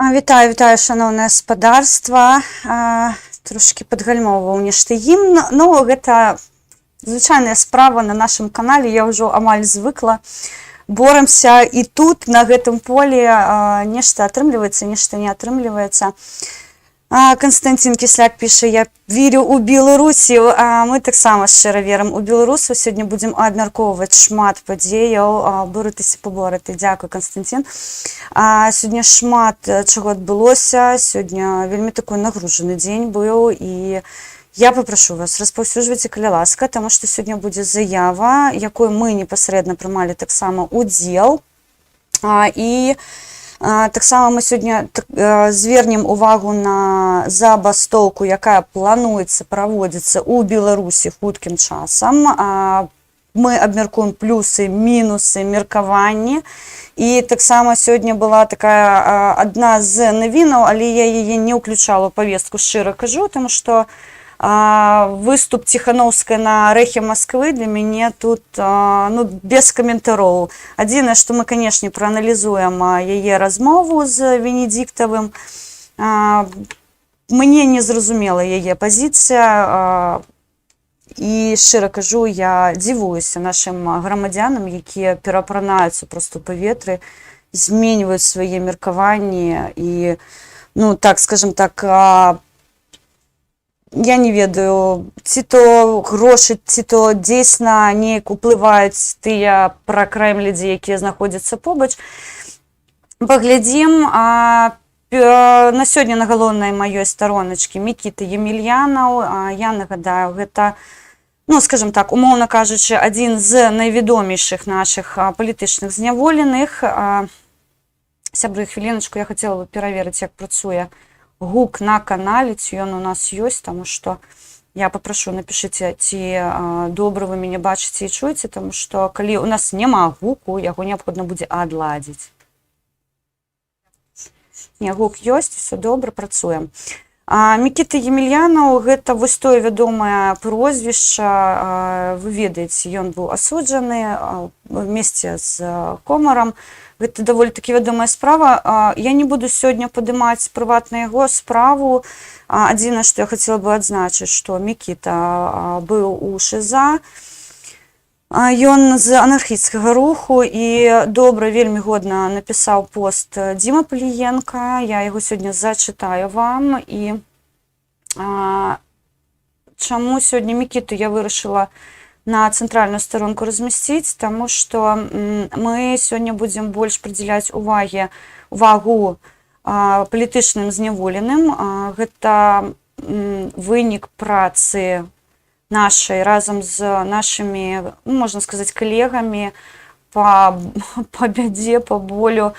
Вітаю, шановне гаспадарства. Трошки падгальмоўваў нешта гімн, но гэта звычайная справа на нашым канале, я ўжо амаль звыкла. Боремся і тут, на гэтым полі, нешта атрымліваецца, нешта не атрымліваецца. Константин Кисляк піша: я вірю у беларусів. Мы таксама шчыра верым у беларусаў. Сёння будзем абмяркоўваць шмат падзеяў. Борытеся, поборыты. Дзякуй, Константин. Сёння шмат чаго адбылося. Сёння вельмі такой нагружаны дзень быў, і я попрошу вас, распаўсюджвайце, калі ласка, таму што сёння будзе заява, якой мы непасрэдна прымалі таксама удзел. І таксама мы сёння звернем увагу на забастоўку, якая плануецца праводзіцца ў Беларусі хуткім часам. Мы абмяркуем плюсы, мінусы, меркаванні. І таксама сёння была такая адна з навінаў, але я яе не ўключала ў павестку, шчыра кажу, таму што выступ Ціхановскай на рэхе Москвы для мяне тут без каментароў. Адзінае, што мы, канешне, прааналізуем яе размову з Венедиктавым. Мне не зразумела яе пазіцыя, і шчыра кажу, я дзівуюся нашым грамадзянам, якія перапранаюцца проста ў паветры, зменьваюць свае меркаванні і, так, скажем так, я не ведаю, ці то грошы, ці то дзейсна неяк уплываюць тыя пракрэмлядзі, якія знаходзяцца побач. Паглядзім. На сёння на галоўнай маёй староначкі Мікіта Емельянаў. Я нагадаю, гэта, скажем так, умоўна кажучы, адзін з найвядомейшых нашых палітычных зняволеных. Сябры, хвіліначку, я хацела бы пераверыць, як працуе гук на канале, ці ён у нас ёсць, таму што я папрашу, напішыце, ці добра вы мяне бачыце і чуеце, таму што калі у нас няма гуку, яго неабходна будзе адладзіць. Не, гук ёсць, все добра, працуем. Мікіта Емельянаў, гэта вось тое вядомае прозвішча, вы ведаеце, ён быў асуджаны вместе з Комарам. Гэта даволі таки вядомая справа. Я не буду сёння падымаць прыватна яго справу. Адзінае, што я хацела бы адзначыць, што Мікіта быў у ШИЗА. Ён з анархісцкага руху і добра, вельмі годна напісаў пост Дзіма Паліенка. Я яго сёння зачытаю вам. І чаму сёння Мікіту я вырашыла на цэнтральную старонку размясціць, таму што мы сёння будзем больш прыдзяляць увагу палітычным зняволеным. Гэта вынік працы нашай разам з нашымі, можна сказаць, калегамі па бядзе, па болю.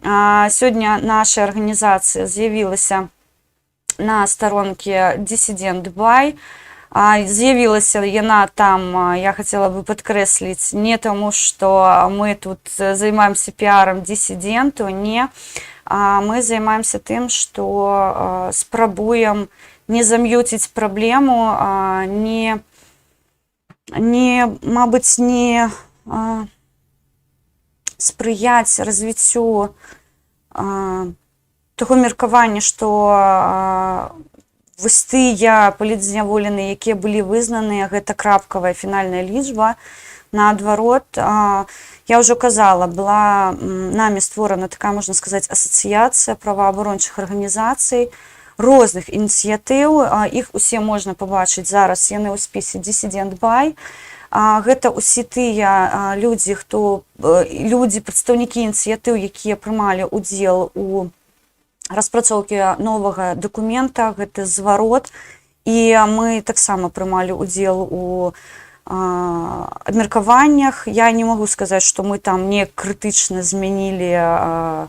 Сёння наша арганізацыя з'явілася на старонке «Дисsident Бай». З'явілася яна там, я хацела бы падкрэсліць, не таму, што мы тут займаемся піарам дисіденту, не. Мы займаемся тым, што спрабуем не зам'юціць праблему, мабыць, не спрыяць развіццю таго меркавання, што вось тыя палітзняволеныя, якія былі вызнаныя, гэта крапкавая фінальная лічба. Наадварот, я ўжо казала, была намі створана такая, можна сказаць, асацыяцыя праваабарончых арганізацый, розных ініцыятыў. Іх усе можна пабачыць зараз, яны ў спісе «Дисsident Бай». Гэта ўсе тыя людзі, прадстаўнікі ініцыятыў, якія прымалі ўдзел у распрацоўкі новага дакумента, гэта зварот, і мы таксама прымалі ўдзел у абмеркаваннях. Я не магу сказаць, што мы там не крытычна змянілі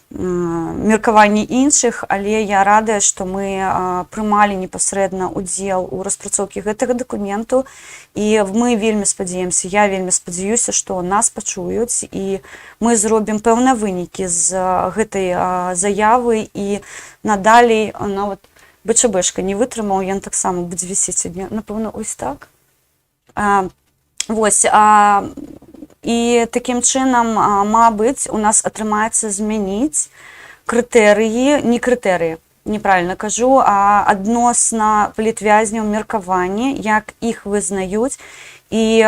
меркаванні іншых, але я радая, што мы прымалі непасрэдна ўдзел у распрацоўкі гэтага дакументу, і мы вельмі спадзяемся, я вельмі спадзяюся, што нас пачуюць, і мы зробім пэўныя вынікі з гэтай заявы, і надалей нават БЧБшка не вытрымаў, ён таксама будзе вісець сёння, напэўна, ось так. Вось, і такім чынам, мабыць, у нас атрымаецца змяніць крытэрыі, не крытэрыі, неправильно кажу, а адносна палітвязняў меркаванне, як іх вызнаюць. І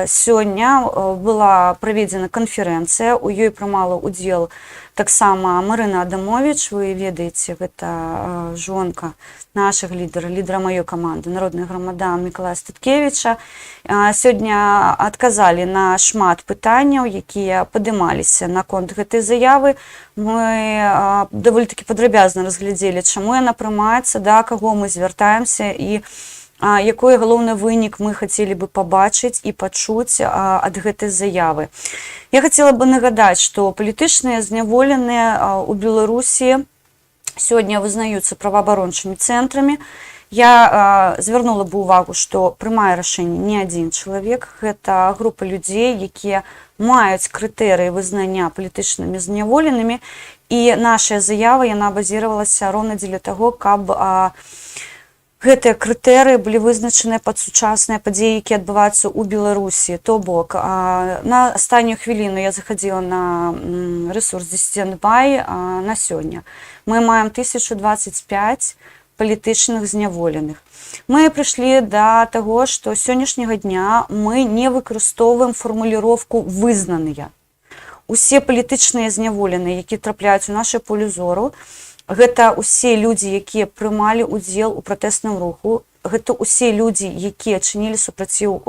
сёння была праведзена канферэнцыя, у ёй прымала ўдзел таксама Марына Адамович, вы ведаеце, гэта жонка нашага лідара маёй каманды, народная грамада Мікалая Статкевіча. Сёння адказалі на шмат пытанняў, якія падымаліся наконт гэтай заявы. Мы даволі-такі падрабязна разглядзелі, чаму яна прымаецца, да каго мы звяртаемся і якой галоўны вынік мы хацелі бы пабачыць і пачуць ад гэтай заявы. Я хацела бы нагадаць, што палітычныя зняволеныя ў Беларусі сёння вызнаюцца праваабарончымі цэнтрамі. Я звярнула бы ўвагу, што прымае рашэнне не адзін чалавек, гэта група людзей, якія маюць крытэрыі вызнання палітычнымі зняволенымі, і наша заява, яна базіравалася роўна дзеля таго, каб гэтыя крытэрыі былі вызначаныя пад сучасныя падзеі, якія адбываюцца ў Беларусі. То бок, на астатнюю хвіліну я захадзіла на рэсурс Dissident By на сёння. Мы маем 1025 палітычных зняволеных. Мы прыйшлі да таго, што сённяшняга дня мы не выкарыстоўваем фармуліроўку «вызнаныя». Усе палітычныя зняволеныя, якія трапляюць у нашае поле зору, гэта ўсе людзі, якія прымалі ўдзел у пратэсным руху, гэта ўсе людзі, якія чынілі супраціў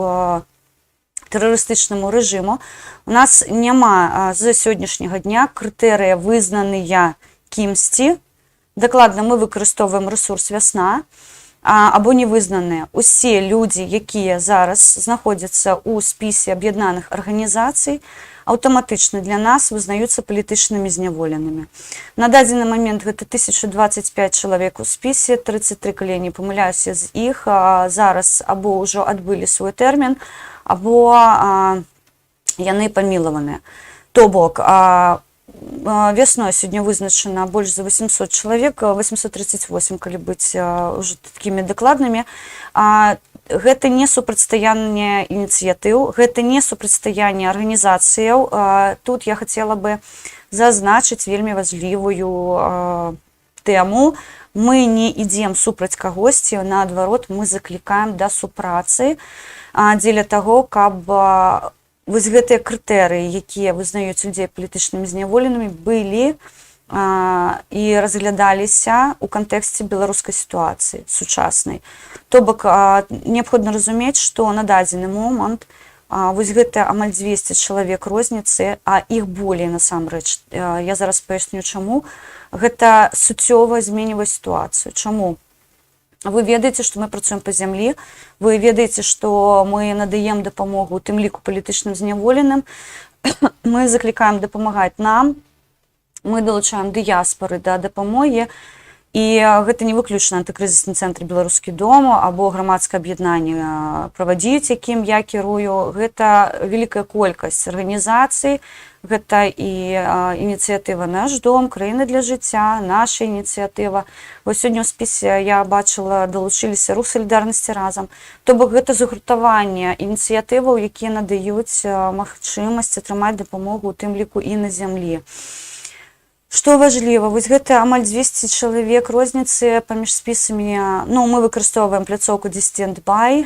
тэрарыстычнаму рэжыму. У нас няма з сённяшняга дня крытэрыя вызнаныя кімсьці. Дакладна мы выкарыстоўваем рэсурс «Вясна» або невызнаныя. Усе людзі, якія зараз знаходзяцца ў спісе аб'яднаных арганізацый, аўтаматычна для нас вызнаюцца палітычнымі зняволенымі. На дадзены момент гэта 1025 чалавек у спісе, 33, калі я не памыляюся, з іх зараз або ўжо адбылі свой тэрмін, або яны памілаваныя. То бок, вясной сёння вызначана больш за 800 чалавек, 838, калі быць ўжо такімі дакладнымі. Гэта не супрацьстаянне ініцыятыў, гэта не супрацьстаянне арганізацыяў. Тут я хацела бы зазначыць вельмі важлівую тэму. Мы не ідзем супраць кагосьці, наадварот, мы заклікаем да супрацы дзеля таго, каб вось гэтыя крытэрыі, якія вызнаюць людзей палітычнымі зняволенымі, былі і разглядаліся ў кантэксце беларускай сітуацыі сучаснай. То бок, неабходна разумець, што на дадзены момант вось гэта амаль 200 чалавек розніцы, а іх болей насамрэч. Я зараз паясню, чаму. Гэта суцёва зменьвае сітуацыю. Чаму? Вы ведаеце, што мы працуем па зямлі, вы ведаеце, што мы надаем дапамогу, у тым ліку палітычным зняволеным. Мы заклікаем дапамагаць нам, мы далучаем дыяспары да дапамогі, і гэта не выключна антыкрызісны цэнтр «Беларускі дом» або грамадскае аб'яднанне «Правадзіць», якім я кірую. Гэта вялікая колькасць арганізацый, гэта і ініцыятыва «Наш дом», «Краіна для жыцця», наша ініцыятыва. Вось сёння ў спісе я бачыла, далучыліся «Рух салідарнасці разам». То бок гэта згуртаванне ініцыятываў, якія надаюць магчымасць атрымаць дапамогу, у тым ліку і на зямлі. Што важліва, вось гэта амаль 200 чалавек розніцы паміж спісамі. Мы выкарыстоўваем пляцоўку Dissident By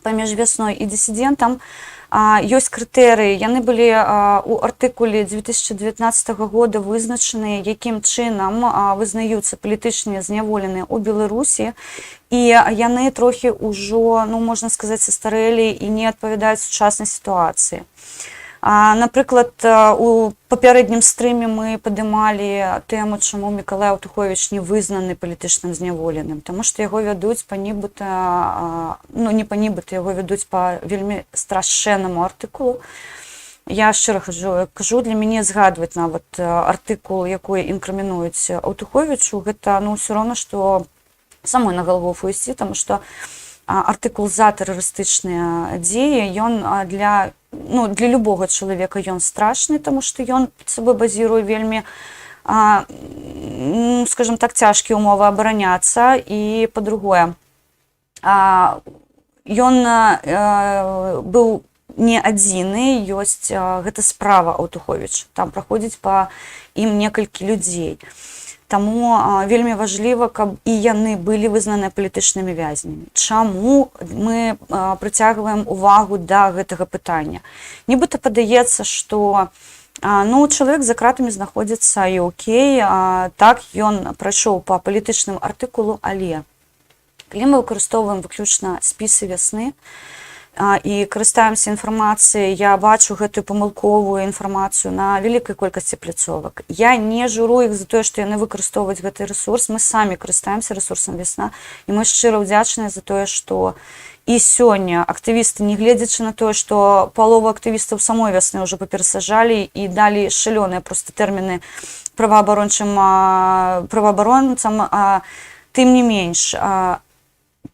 паміж вясной і дысідэнтам. Ёсць крытэрыі, яны былі ў артыкуле 2019 года вызначаныя, якім чынам вызнаюцца палітычныя зняволеныя ў Беларусі, і яны трохі ўжо, можна сказаць, састарэлі і не адпавядаюць сучаснай сітуацыі. Напрыклад, у папярэднім стрыме мы падымалі тэму, чаму Мікалай Аўтуховіч не вызнаны палітычным зняволеным, таму што яго вядуць па нібыта, не па нібыта, яго вядуць па вельмі страшэннаму артыкулу. Я шчыра кажу, для мяне згадваць нават артыкул, якой інкрымінуюць Аўтуховічу, гэта ўсё роўна, што самой на галаву ісці, таму што артыкул за тэрарыстычныя дзеі, ён для любога чалавека ён страшны, таму што ён пад сабой базіруе вельмі, скажем так, цяжкія ўмовы абараняцца, і па-другое, ён быў не адзіны, ёсць гэта справа Аўтуховіча. Там праходзіць па ім некалькі людзей. Таму вельмі важліва, каб і яны былі вызнаныя палітычнымі вязнямі. Чаму мы прыцягваем увагу да гэтага пытання? Нібыта падаецца, што чалавек за кратамі знаходзіцца і окей, так, ён прайшоў па палітычным артыкулу, але калі мы выкарыстоўваем выключна спісы вясны і карыстаемся інфармацыяй, я бачу гэтую памылковую інфармацыю на вялікай колькасці пляцовак. Я не журу іх за тое, што яны выкарыстоўваюць гэты рэсурс, мы самі карыстаемся рэсурсам вясна, і мы шчыра ўдзячныя за тое, што і сёння актывісты, не гледзячы на тое, што палову актывістаў самой вясны ўжо паперасаджалі і далі шалёныя проста тэрміны праваабаронцам, тым не менш,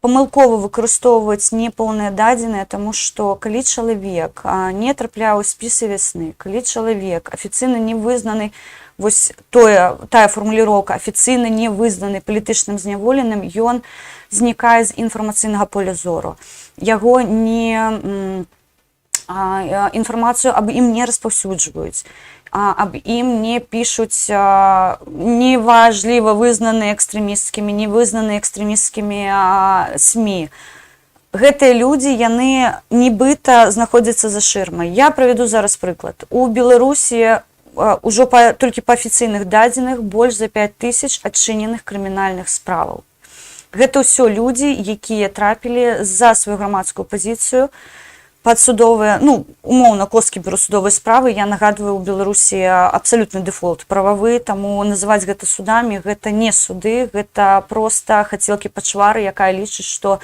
памылкова выкарыстоўваць непоўныя дадзеныя, таму што калі чалавек не трапляе ў спісы вясны, калі чалавек афіцыйна не вызнаны, вось тая фармуліроўка афіцыйна не вызнаны палітычным зняволеным, ён знікае з інфармацыйнага поля зору. Яго інфармацыю аб ім не распаўсюджваюць, аб ім не пішуць неважліва вызнаныя экстрэмісцкімі, не вызнаныя экстрэмісцкімі СМІ. Гэтыя людзі, яны нібыта знаходзяцца за шырмай. Я правяду зараз прыклад. У Беларусі ўжо толькі па афіцыйных дадзеных больш за 5000 адчыненых крымінальных справаў. Гэта ўсё людзі, якія трапілі за сваю грамадскую пазіцыю пад судовыя, умоўна, косткі бюро судовай справы. Я нагадваю, у Беларусі абсалютны дэфолт прававы, таму называць гэта судамі, гэта не суды, гэта проста хацелкі пачвары, якая лічыць, што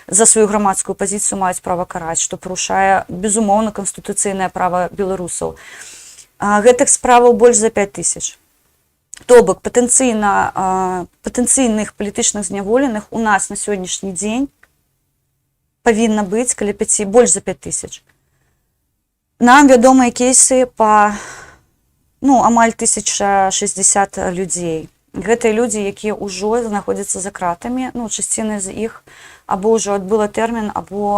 за сваю грамадскую пазіцыю маюць права караць, што парушае, безумоўна, канстытуцыйнае права беларусаў. Гэтых справаў больш за 5000. То бок патэнцыйных палітычных зняволеных у нас на сённяшні дзень павінна быць больш за 5000. Нам вядомыя кейсы па амаль 1060 людзей. Гэтыя людзі, якія ўжо знаходзяцца за кратамі, часціна з іх або ўжо адбыла тэрмін, або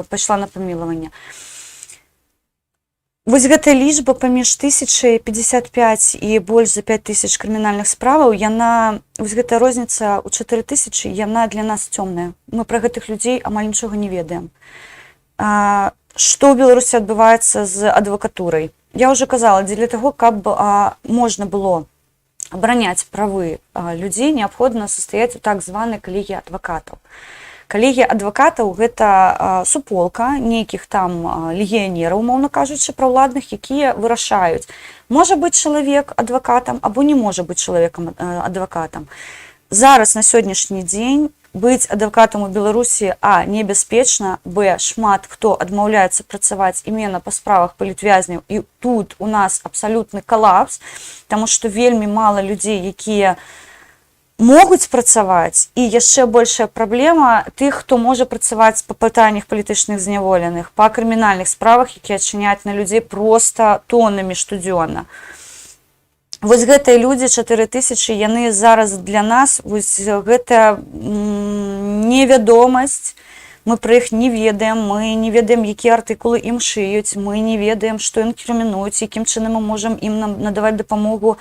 пайшла на памілаванне. Вось гэтая лічба паміж 1055 і больш за 5000 крымінальных справаў, вось гэтая розніца ў 4000, яна для нас цёмная. Мы пра гэтых людзей амаль нічога не ведаем. Што ў Беларусі адбываецца з адвакатурай? Я ўжо казала, дзеля таго, каб можна было абараняць правы людзей, неабходна састаяць у так званай калегіі адвакатаў. Калегія адвакатаў – гэта суполка нейкіх там легіянераў, умоўна кажучы, праўладных, якія вырашаюць, можа быць чалавек адвакатам або не можа быць чалавекам адвакатам. Зараз на сённяшні дзень быць адвакатам у Беларусі небяспечна, шмат хто адмаўляецца працаваць іменно па справах палітвязняў, і тут у нас абсалютны калапс, таму што вельмі мала людзей, якія могуць працаваць, і яшчэ большая праблема тых, хто можа працаваць па пытаннях палітычных зняволеных, па крымінальных справах, якія адчыняюць на людзей проста тоннамі штодзённа. Вось гэтыя людзі, 4000, яны зараз для нас, вось гэта невядомасць, мы пра іх не ведаем, мы не ведаем, якія артыкулы ім шыюць, мы не ведаем, што інкрымінуюць, якім чынам мы можам ім надаваць дапамогу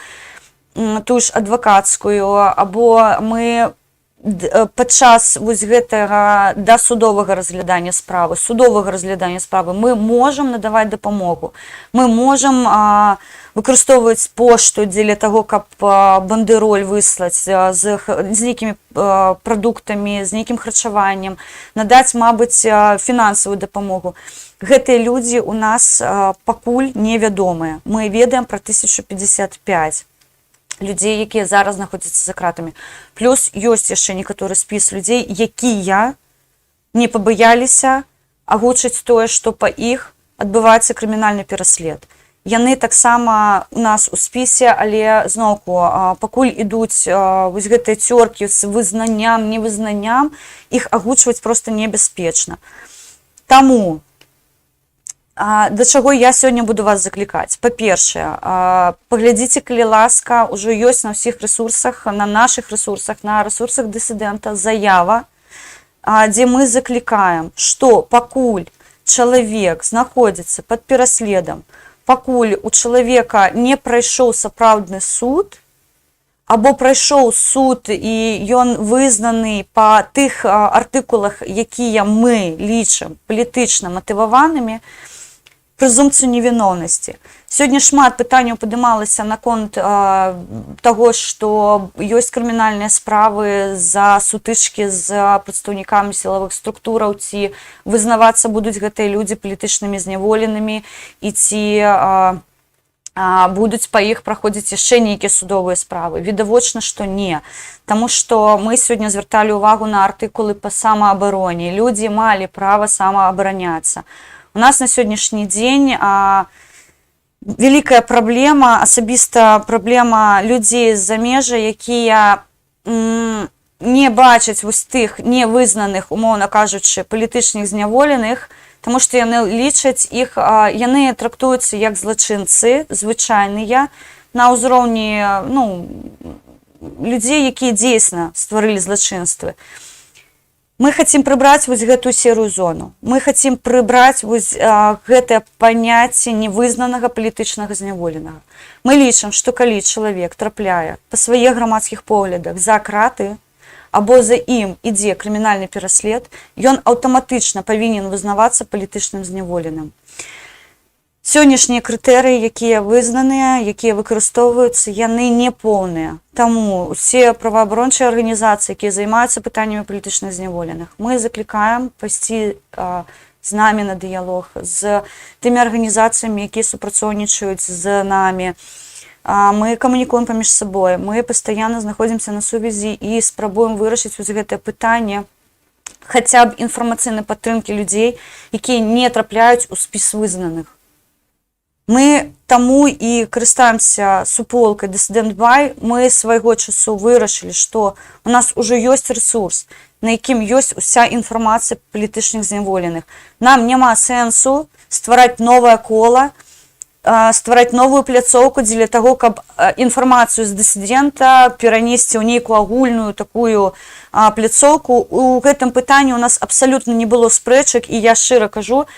тую ж адвакацкую, або мы падчас вось гэтага дасудовага разглядання справы, судовага разглядання справы мы можам надаваць дапамогу. Мы можам выкарыстоўваць пошту дзеля таго, каб бандэроль выслаць з нейкімі прадуктамі, з нейкім харчаваннем, надаць, мабыць, фінансавую дапамогу. Гэтыя людзі у нас пакуль невядомыя. Мы ведаем пра 1055 людзей, якія зараз знаходзяцца за кратамі. Плюс ёсць яшчэ некаторы спіс людзей, якія не пабаяліся агучыць тое, што па іх адбываецца крымінальны пераслед. Яны таксама у нас у спісе, але зноўку пакуль ідуць вось гэтыя цёркі з вызнанням, невызнанням, іх агучваць проста небяспечна. Таму да чаго я сёння буду вас заклікаць? Па-першае, паглядзіце, калі ласка, ужо ёсць на ўсіх рэсурсах, на нашых рэсурсах, на рэсурсах дысідэнта заява, дзе мы заклікаем, што пакуль чалавек знаходзіцца пад пераследам, пакуль у чалавека не прайшоў сапраўдны суд, або прайшоў суд і ён вызнаны па тых артыкулах, якія мы лічым палітычна матываванымі, прэзумпцыю невіновнасці. Сёння шмат пытанняў падымалася наконт таго, што ёсць крымінальныя справы за сутычкі з прадстаўнікамі сілавых структураў, ці вызнавацца будуць гэтыя людзі палітычнымі зняволенымі, і ці будуць па іх праходзіць яшчэ нейкія судовыя справы. Відавочна, што не. Таму што мы сёння звярталі ўвагу на артыкулы па самаабароне. Людзі малі права самаабараняцца. У нас на сённяшні дзень вялікая праблема, асабіста праблема людзей з-за межа, якія не бачаць вось тых невызнаных, умоўна кажучы, палітычных зняволеных, таму што яны лічаць іх, яны трактуюцца як злачынцы звычайныя на ўзроўні людзей, якія дзейсна стварылі злачынствы. Мы хацім прыбраць вось гэтую серую зону. Мы хацім прыбраць вось гэтае паняцце невызнанага палітычнага зняволенага. Мы лічым, што калі чалавек трапляе па сваіх грамадскіх поглядах за краты, або за ім ідзе крымінальны пераслед, ён аўтаматычна павінен вызнавацца палітычным зняволеным. Сённяшнія крытэрыі, якія вызнаныя, якія выкарыстоўваюцца, яны не поўныя. Таму усе праваабарончыя арганізацыі, якія займаюцца пытаннямі палітычных зняволеных, мы заклікаем пайсці з намі на дыялог, з тымі арганізацыямі, якія супрацоўнічаюць з намі. Мы камунікуем паміж сабой, мы пастаянна знаходзімся на сувязі і спрабуем вырашыць вось гэтае пытанне хаця б інфармацыйнай падтрымкі людзей, якія не трапляюць у спіс вызнаных. Мы таму і карыстаемся суполкай Dissident Buy. Мы свайго часу вырашылі, што у нас ужо ёсць ресурс, на якім ёсць уся інфармацыя палітычных зняволеных. Нам няма сэнсу ствараць новае кола, ствараць новую пляцоўку дзеля таго, каб інфармацыю з дысідэнта перанесці ў нейкую агульную такую пляцоўку. У гэтым пытанні у нас абсалютна не было спрэчак, і я шчыра кажу,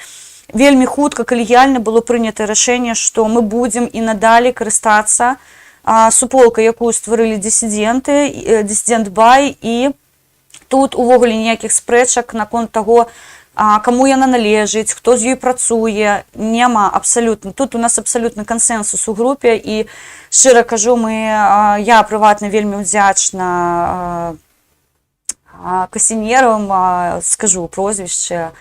вельмі хутка калегіяльна было прынята рашэнне, што мы будзем і надалей карыстацца суполкай, якую стварылі дысідэнты, Dissident Buy, і тут увогуле ніякіх спрэчак наконт таго, каму яна належыць, хто з ёй працуе, няма абсалютна. Тут у нас абсалютны кансэнсус у групе, і шчыра кажу, я прыватна вельмі ўдзячна Касінеровым, скажу прозвішча,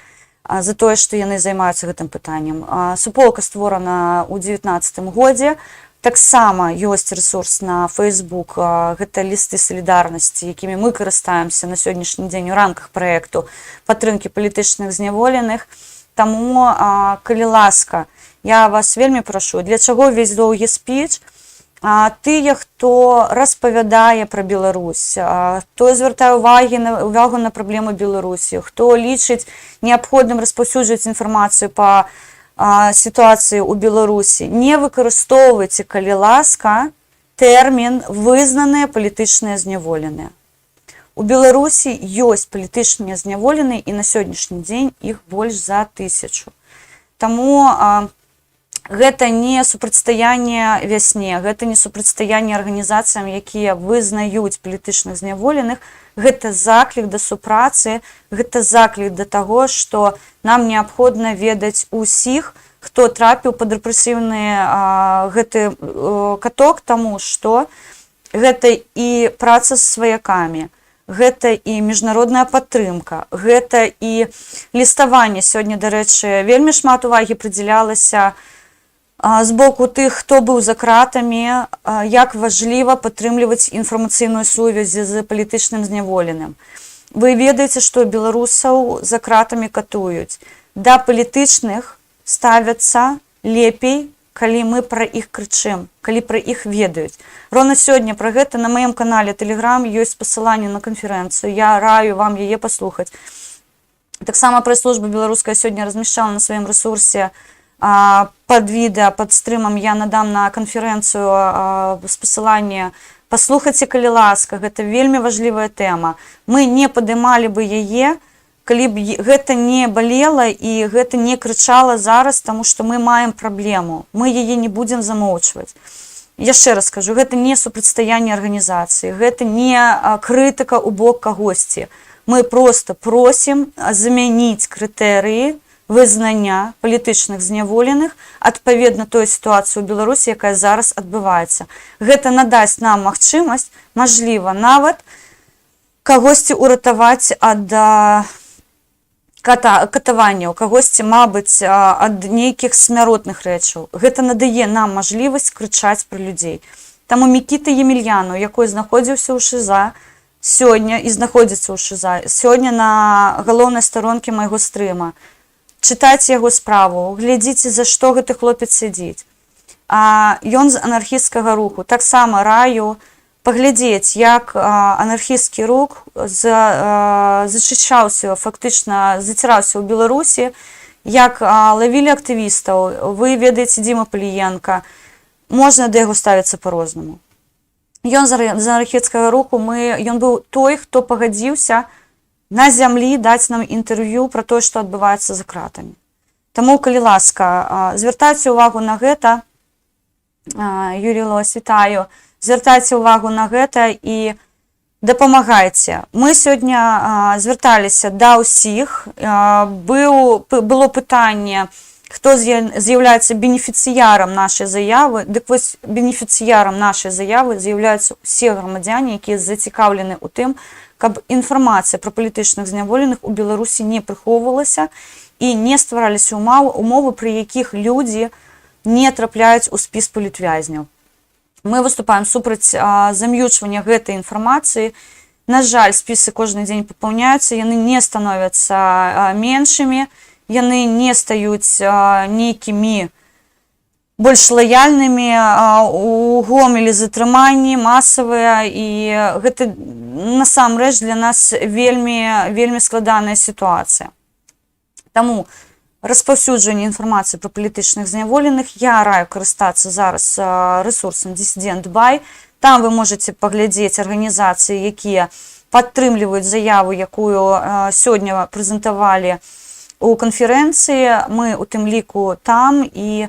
за тое, што яны займаюцца гэтым пытаннем. Суполка створана ў 2019 годзе. Таксама ёсць ресурс на Facebook, гэта лісты салідарнасці, якімі мы карыстаемся на сённяшні дзень у рамках праекту падтрымкі палітычных зняволеных. Таму, калі ласка, я вас вельмі прашу, для чаго увесь доўгі спіч? Тыя, хто распавядае пра Беларусь, хто звяртае увагу на праблему Беларусі, хто лічыць неабходным распаўсюджваць інфармацыю па сітуацыі ў Беларусі, не выкарыстоўвайце, калі ласка, тэрмін вызнаныя палітычныя зняволеныя. У Беларусі ёсць палітычныя зняволеныя, і на сённяшні дзень іх больш за 1000. Таму гэта не супрацьстаянне вясне, гэта не супрацьстаянне арганізацыям, якія вызнаюць палітычных зняволеных. Гэта заклік да супрацы, гэта заклік да таго, што нам неабходна ведаць усіх, хто трапіў пад рэпрэсіўны гэты каток, таму што гэта і праца з сваякамі, гэта і міжнародная падтрымка, гэта і ліставанне. Сёння, дарэчы, вельмі шмат увагі прыдзялялася з боку тых, хто быў за кратамі, як важліва падтрымліваць інфармацыйную сувязь з палітычным зняволеным. Вы ведаеце, што беларусаў за кратамі катуюць. Да палітычных ставяцца лепей, калі мы пра іх крычым, калі пра іх ведаюць. Роўна сёння пра гэта на маім канале Telegram ёсць пасыланне на канферэнцыю. Я раю вам яе паслухаць. Таксама прэс-служба беларуская сёння размяшчала на сваім рэсурсе пад відэа, пад стрымам я надам на канферэнцыю з пасылання. Паслухайце, калі ласка, гэта вельмі важлівая тэма. Мы не падымалі бы яе, калі б гэта не балела і гэта не крычала зараз, таму што мы маем праблему, мы яе не будзем замоўчваць. Яшчэ раз скажу, гэта не супрацьстаянне арганізацыі, гэта не крытыка ў бок кагосьці. Мы проста просім замяніць крытэрыі вызнання палітычных зняволеных адпаведна той сітуацыі ў Беларусі, якая зараз адбываецца. Гэта надасць нам магчымасць, мажліва, нават кагосьці ўратаваць ад катаванняў, кагосьці, мабыць, ад нейкіх смяротных рэчаў. Гэта надае нам мажлівасць крычаць пра людзей. Таму Мікіта Емельяну, якой знаходзіўся ў ШИЗА сёння і знаходзіцца ў ШИЗА, сёння на галоўнай старонкі майго стрыма, чытайце яго справу, глядзіце, за што гэты хлопец сядзіць. Ён з анархісцкага руху. Таксама раю паглядзець, як анархісцкі рух зачышчаўся, фактычна заціраўся ў Беларусі, як лавілі актывістаў. Вы ведаеце Дзіма Паліенка, можна да яго ставіцца па-рознаму. Ён з анархісцкага руху, ён быў той, хто пагадзіўся на зямлі даць нам інтэрв'ю пра тое, што адбываецца за кратамі. Таму, калі ласка, звяртайце ўвагу на гэта, Юрій Лось, вітаю, звяртайце ўвагу на гэта і дапамагайце. Мы сёння звярталіся да ўсіх. Было пытанне, хто з'яўляецца бенефіцыярам нашай заявы. Дык вось бенефіцыярам нашай заявы з'яўляюцца ўсе грамадзяне, якія зацікаўлены ў тым, каб інфармацыя пра палітычных зняволеных у Беларусі не прыхоўвалася і не ствараліся умовы, пры якіх людзі не трапляюць у спіс палітвязняў. Мы выступаем супраць зам'ючвання гэтай інфармацыі. На жаль, спісы кожны дзень папаўняюцца, яны не становяцца меншымі, яны не стаюць нейкімі больш лаяльнымі, у Гомелі затрыманні масавыя, і гэта насамрэч для нас вельмі складаная сітуацыя. Таму распаўсюджванне інфармацыі пра палітычных зняволеных я раю карыстацца зараз рэсурсам Dissident Buy. Там вы можаце паглядзець арганізацыі, якія падтрымліваюць заяву, якую сёння прэзентавалі у канферэнцыі. Мы у тым ліку там, і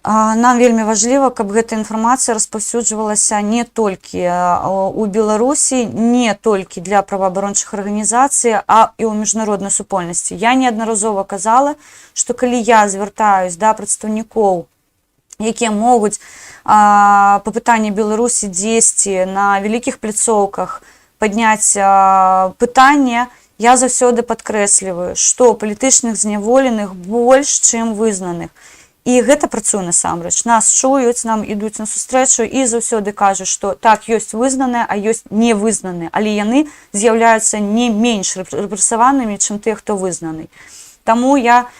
нам вельмі важліва, каб гэта інфармацыя распаўсюджвалася не толькі у Беларусі, не толькі для праваабарончых арганізацый, а і ў міжнароднай супольнасці. Я неаднаразова казала, што калі я звяртаюсь да прадстаўнікоў, якія могуць па пытанні Беларусі дзесьці на вялікіх пляцоўках падняць пытанне, я заўсёды падкрэсліваю, што палітычных зняволеных больш, чым вызнаных. І гэта працуе насамрэч. Нас чуюць, нам ідуць на сустрэчу і заўсёды кажуць, што так, ёсць вызнаныя, а ёсць невызнаныя, але яны з'яўляюцца не менш рэпрэсаванымі, чым тыя, хто вызнаны. Таму я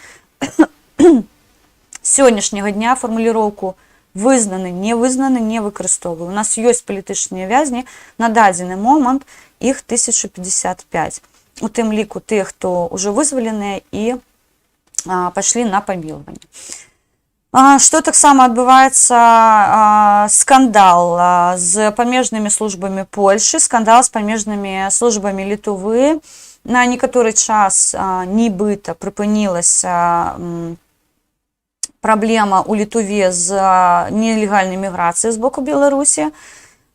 сённяшняга дня фармуліроўку вызнаны, невызнаны не выкарыстоўваю. У нас ёсць палітычныя вязні, на дадзены момант іх 1055. У тым ліку тыя, хто ўжо вызваленыя і пайшлі на памілаванне. Што таксама адбываецца скандал з памежнымі службамі Польшы, скандал з памежнымі службамі Літвы. На некаторы час нібыта прыпынілася праблема ў Літве з нелегальнай міграцыяй з боку Беларусі,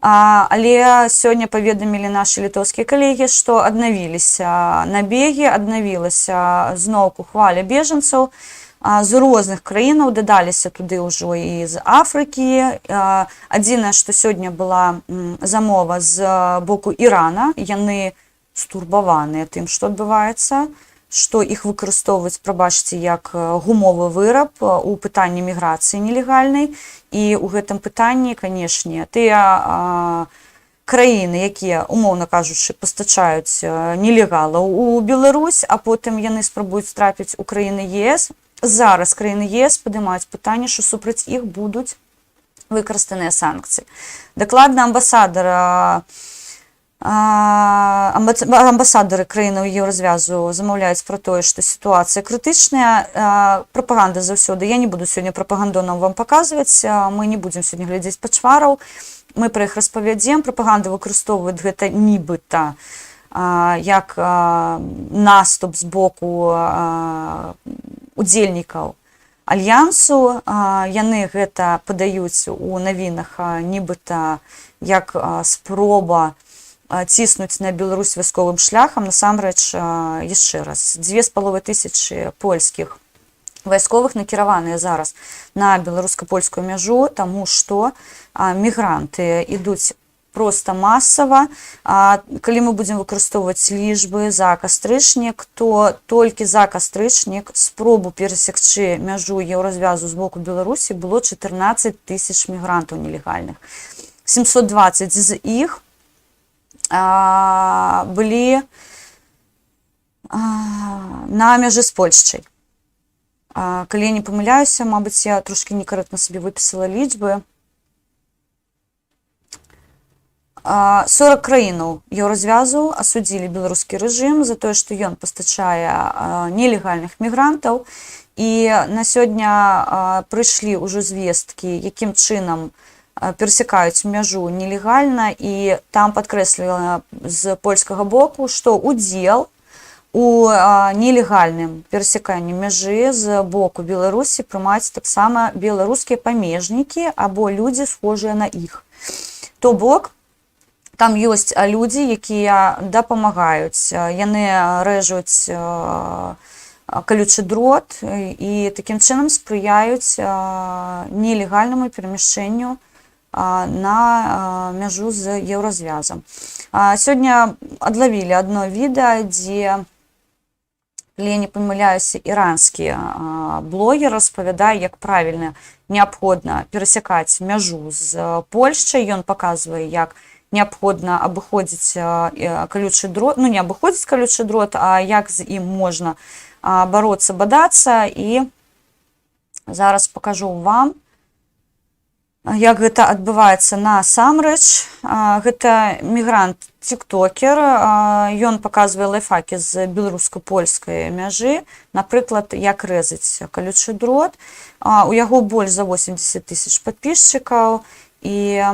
але сёння паведамілі нашы літоўскія калегі, што аднавіліся набегі, аднавілася зноўку хваля бежанцаў з розных краінаў, дадаліся туды ўжо і з Афрыкі. Адзінае, што сёння была замова з боку Ірана, яны стурбаваныя тым, што адбываецца, што іх выкарыстоўваюць, прабачце, як гумовы выраб у пытанні міграцыі нелегальнай. І ў гэтым пытанні, канешне, тыя краіны, якія, умоўна кажучы, пастачаюць нелегалаў у Беларусь, а потым яны спрабуюць трапіць у краіны ЕС, зараз краіны ЕС падымаюць пытанне, што супраць іх будуць выкарыстаныя санкцыі. Дакладна амбасадары краінаў Еўразвязу замаўляюць пра тое, што сітуацыя крытычная. Прапаганда заўсёды. Я не буду сёння прапагандонам вам паказваць, мы не будзем сёння глядзець пачвараў, мы пра іх распавядзем. Прапаганда выкарыстоўвае гэта нібыта як наступ з боку удзельнікаў альянсу. Яны гэта падаюць у навінах нібыта як спроба ціснуць на Беларусь вайсковым шляхам. Насамрэч, яшчэ раз, 2500 польскіх вайсковых накіраваныя зараз на беларуска-польскую мяжу, таму што мігранты ідуць проста масава. Калі мы будзем выкарыстоўваць лічбы за кастрычнік, то толькі за кастрычнік спробу перасекчы мяжу еўразвязу з боку Беларусі было 14 000 мігрантаў нелегальных. 720 з іх былі на мяжы з Польшчай. Калі я не памыляюся, мабыць, я трошки некарэктна сабе выпісала лічбы. 40 краінаў еўразвязу асудзілі беларускі рэжым за тое, што ён пастачае нелегальных мігрантаў. І на сёння прыйшлі ўжо звесткі, якім чынам перасякаюць мяжу нелегальна, і там падкрэслена з польскага боку, што удзел у нелегальным перасяканні мяжы з боку Беларусі прымаюць таксама беларускія памежнікі або людзі, схожыя на іх. То бок, там ёсць людзі, якія дапамагаюць, яны рэжуць калючы дрот і такім чынам спрыяюць нелегальнаму перамяшчэнню на мяжу з еўразвязам. Сёння адлавілі адно відэа, дзе, калі я не памыляюся, іранскі блогер распавядае, як правільна неабходна перасякаць мяжу з Польшчай. Ён паказвае, як неабходна абыходзіць калючы дрот, ну не абыходзіць калючы дрот, а як з ім можна бароцца, бадацца. І зараз пакажу вам, як гэта адбываецца насамрэч. Гэта мігрант-тиктокер, ён паказвае лайфхакі з беларуска-польскай мяжы, напрыклад, як рэзаць калючы дрот. У яго больш за 80 000 падпісчыкаў, і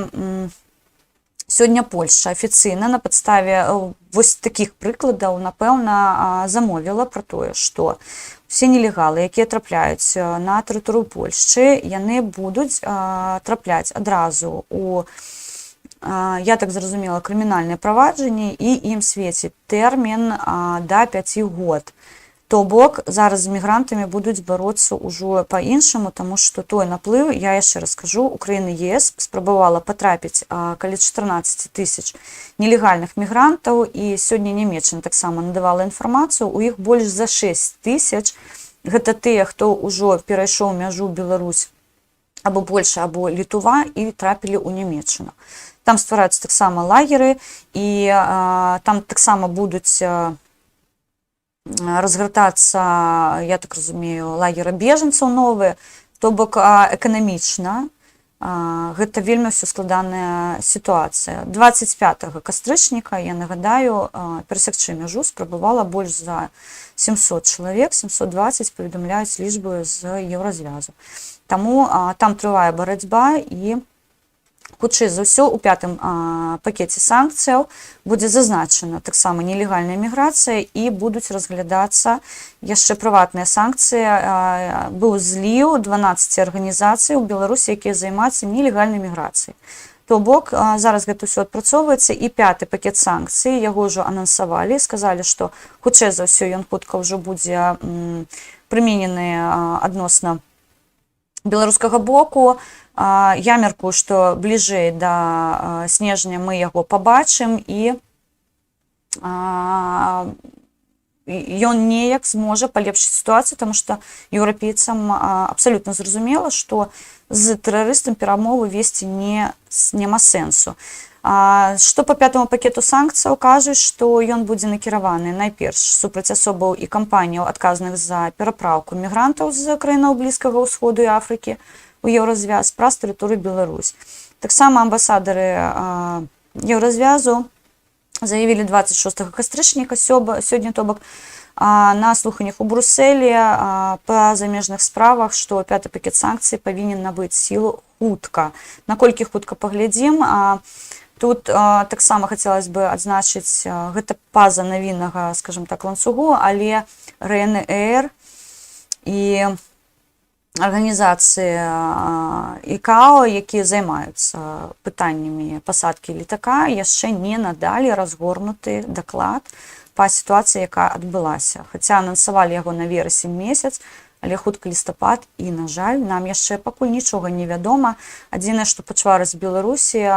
сёння Польшча афіцыйна на падставе вось такіх прыкладаў, напэўна, замовіла пра тое, што усе нелегалы, якія трапляюць на тэрыторыю Польшчы, яны будуць трапляць адразу у, я так зразумела, крымінальнае праваджанне, і ім свеціць тэрмін да 5 год. То бок, зараз з мігрантамі будуць бароцца ўжо па-іншаму, таму што той наплыў, я яшчэ раз кажу, Украіна ЕС спрабавала патрапіць каля 14 000 нелегальных мігрантаў, і сёння Нямецчына таксама надавала інфармацыю, у іх больш за 6 000. Гэта тыя, хто ўжо перайшоў мяжу Беларусь або Польша, або Літва, і трапілі ў Нямецчыну. Там ствараюцца таксама лагеры, і там таксама будуць разгортацца, я так разумею, лагеры бежанцаў новыя. То бок, эканамічна гэта вельмі ўсё складаная сітуацыя. 25 кастрычніка, я нагадаю, перасекчы мяжу спрабавала больш за 700 чалавек, 720 паведамляюць лічбы з еўразвязу. Таму там трывае барацьба, і хутчэй за ўсё, у 5-м пакеце санкцыяў будзе зазначана таксама нелегальная міграцыя, і будуць разглядацца яшчэ прыватныя санкцыі. Быў зліў 12 арганізацый у Беларусі, якія займаюцца нелегальнай міграцыяй. То бок, зараз гэта ўсё адпрацоўваецца, і 5-й пакет санкцый, яго ўжо анансавалі, сказалі, што хутчэй за ўсё ён хутка ўжо будзе прыменены адносна беларускага боку. Я мяркую, што бліжэй да снежня мы яго пабачым, і ён неяк зможа палепшыць сітуацыю, таму што еўрапейцам абсалютна зразумела, што з тэрарыстам перамовы весці няма сэнсу. Што па 5-му пакету санкцыяў кажуць, што ён будзе накіраваны найперш супраць асобаў і кампаніяў, адказных за перапраўку мігрантаў з краінаў Блізкага ўсходу і Афрыкі у еўразвяз праз тэрыторыю Беларусь. Таксама амбасадары еўразвязу заявілі 26 кастрычніка сёння, то бок, на слуханнях у Брусэлі па замежных справах, што 5-й пакет санкцый павінен набыць сілу хутка. Наколькі хутка, паглядзім. Тут таксама хацелася бы адзначыць, гэта па-за навіннага, скажем так, ланцугу, але РНР і арганізацыі ІКАО, якія займаюцца пытаннямі пасадкі летака, яшчэ не надалі разгорнуты даклад па сітуацыі, якая адбылася. Хаця анансавалі яго на верасень месяц, але хутка лістапад, і, на жаль, нам яшчэ пакуль нічога не вядома. Адзінае, што пачвары з Беларусі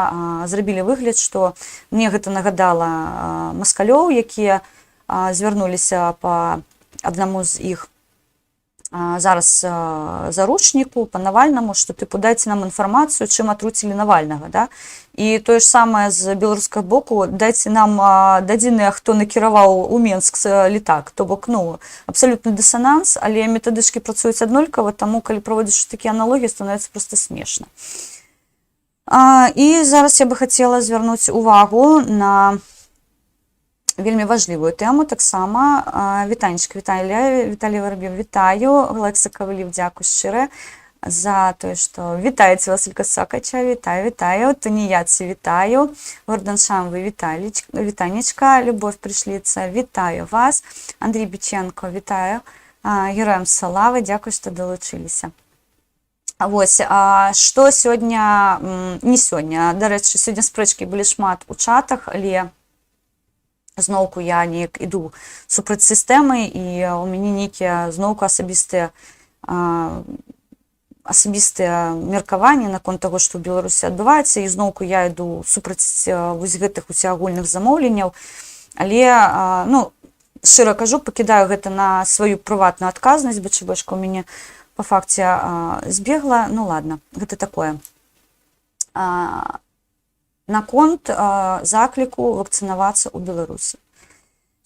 зрабілі выгляд, што мне гэта нагадала маскалёў, якія звярнуліся па аднаму з іх зараз заручніку, па Навальнаму, што тыпу дайце нам інфармацыю, чым атруцілі Навальнага, да? І тое ж самае з беларускага боку, дайце нам дадзеныя, хто накіраваў у Менск летак. То бок, ну, абсалютны дысананс, але метадычкі працуюць аднолькава, таму, калі праводзіш такія аналогіі, становіцца проста смешна. І зараз я бы хацела звярнуць увагу на вельмі важлівую тэму таксама. Вітанечка, Віталій Воробьёв, вітаю. Лекса Ковалів, дзякуй шчыра за тое, што вітаеце Василька Сакача, вітаю. Туніяці, вітаю. Гордан Шамвы, вітанечка. Любов Пришліца, вітаю вас. Андрій Біченко, вітаю. Героям славы, дзякуй, што далучыліся. Вось, што сёння, не сёння, дарэчы, сёння спрэчкі былі шмат у чатах, але зноўку я неяк іду супраць сістэмы, і у мяне нейкія зноўку асабістыя меркаванні наконт таго, што ў Беларусі адбываецца, і зноўку я іду супраць вось гэтых усеагульных замоўленняў, але, ну, шчыра кажу, пакідаю гэта на сваю прыватную адказнасць, БЧБшка ў мяне па факце збегла, ну ладно, гэта такое. Наконт закліку вакцынавацца ў Беларусі.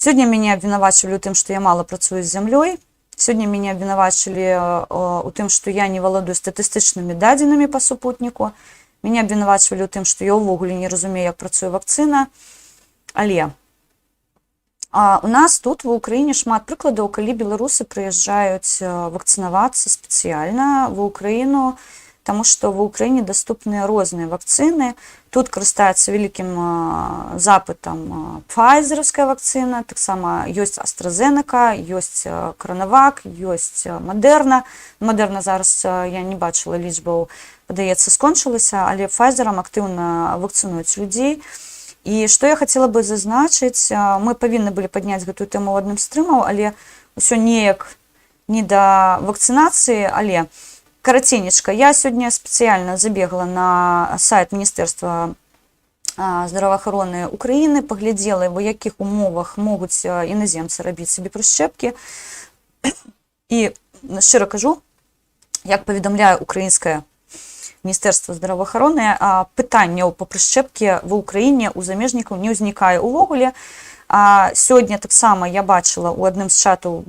Сёння мяне абвінавачвалі ў тым, што я мала працую з зямлёй. Сёння мяне абвінавачвалі ў тым, што я не валодаю статыстычнымі дадзенымі па супутніку. Мяне абвінавачвалі ў тым, што я ўвогуле не разумею, як працуе вакцына. Але у нас тут ва ўкраіне шмат прыкладаў, калі беларусы прыязджаюць вакцынавацца спецыяльна ва ўкраіну, таму што ва ўкраіне даступныя розныя вакцыны. Тут карыстаецца вялікім запытам Pfizer'ская вакцына, таксама ёсць AstraZeneca, ёсць Coronavac, ёсць Moderna. Moderna зараз я не бачыла лічбаў, падаецца, скончылася, але Pfizer'ам актыўна вакцынуюць людзей. І што я хацела бы зазначыць, мы павінны былі падняць гэтую тэму ў адным з стрымаў, але ўсё неяк не да вакцынацыі, але караценечка, я сёння спецыяльна забегла на сайт Міністэрства здараваахароны Украіны, паглядзела, у якіх умовах могуць іназемцы рабіць сабе прышчэпкі. І шчыра кажу, як паведамляе украінскае Міністэрства здараваахароны, пытанняў па прышчэпкі ва ўкраіне у замежнікаў не ўзнікае ўвогуле. Сёння таксама я бачыла ў адным з чатаў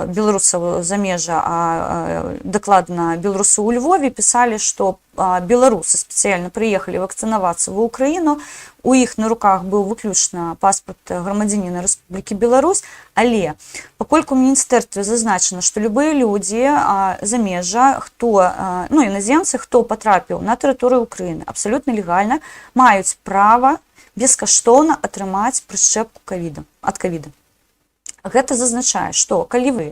беларусаў замежжа, дакладна беларусы ў Львове, пісалі, што беларусы спецыяльна прыехалі вакцынавацца ва ўкраіну, у іх на руках быў выключна паспарт грамадзяніна Рэспублікі Беларусь, але пакольку ў міністэрстве зазначана, што любыя людзі замежжа, ну, іназемцы, хто патрапіў на тэрыторыю Украіны абсалютна легальна, маюць права бескаштоўна атрымаць прышчэпку ад ковіда. Гэта зазначае, што калі вы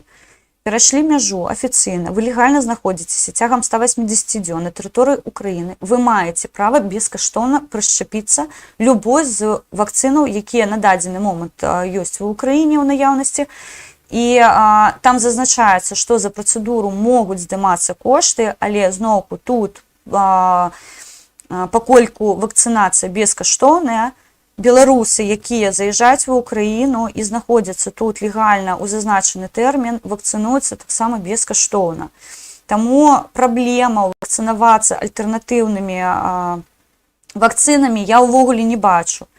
перайшлі мяжу афіцыйна, вы легальна знаходзіцеся цягам 180 дзён на тэрыторыі Украіны, вы маеце права бескаштоўна прышчапіцца любой з вакцынаў, якія на дадзены момант ёсць ва ўкраіне ў наяўнасці. І там зазначаецца, што за працэдуру могуць здымацца кошты, але зноўку тут пакольку вакцынацыя бескаштоўная, беларусы, якія заязджаюць ва ўкраіну і знаходзяцца тут легальна ў зазначаны тэрмін, вакцынуюцца таксама бескаштоўна. Таму праблема вакцынавацца альтэрнатыўнымі вакцынамі я ўвогуле не бачу.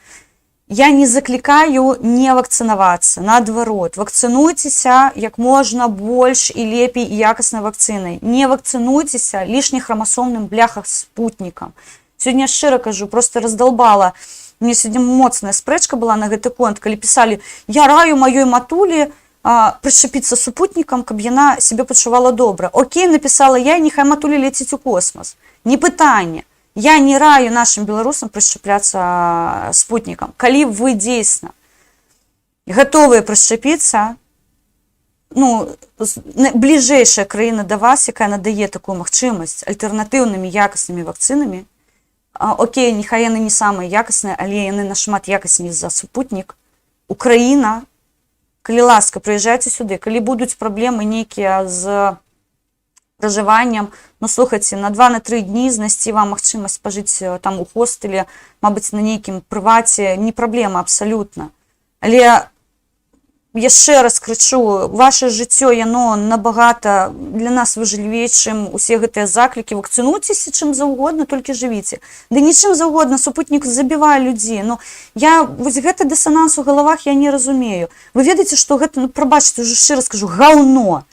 Я не заклікаю не вакцынавацца, наадварот, вакцынуйцеся як можна больш і лепей і якаснай вакцынай. Не вакцынуйцеся лішне храмасомным бляхах спутнікам. Сёння шчыра кажу, проста раздалбала. Мне сёння моцная спрэчка была на гэты конт, калі пісалі: я раю маёй матулі прышчапіцца супутнікам, каб яна сябе пачувала добра. Окей, напісала я, і няхай матуля леціць у космас. Не пытанне. Я не раю нашим беларусам прышчапляцца спутнікам. Калі вы дзейсна гатовыя прышчапіцца, ну, бліжэйшая краіна да вас, якая надае такую магчымасць альтэрнатыўнымі якаснымі вакцынамі, окей, няхай яны не самыя якасныя, але яны нашмат якасней за супутнік. Украіна, калі ласка, прыязджайце сюды. Калі будуць праблемы нейкія з пражываннем, ну, слухайце, на 2-3 дні знайсці вам магчымасць пажыць там у хостэле, мабыць, на нейкім прываце, не праблема абсалютна. Але яшчэ раз крычу, ваше жыццё, яно набагата для нас важлівей, чым усе гэтыя заклікі. Вакцынуйцеся чым заўгодна, толькі жывіце. Ды нічым заўгодна, супутнік забівае людзей. Ну, я вось гэты дысананс у галавах я не разумею. Вы ведаеце, што гэта, ну, прабачце, уже шчыра скажу, гаўно.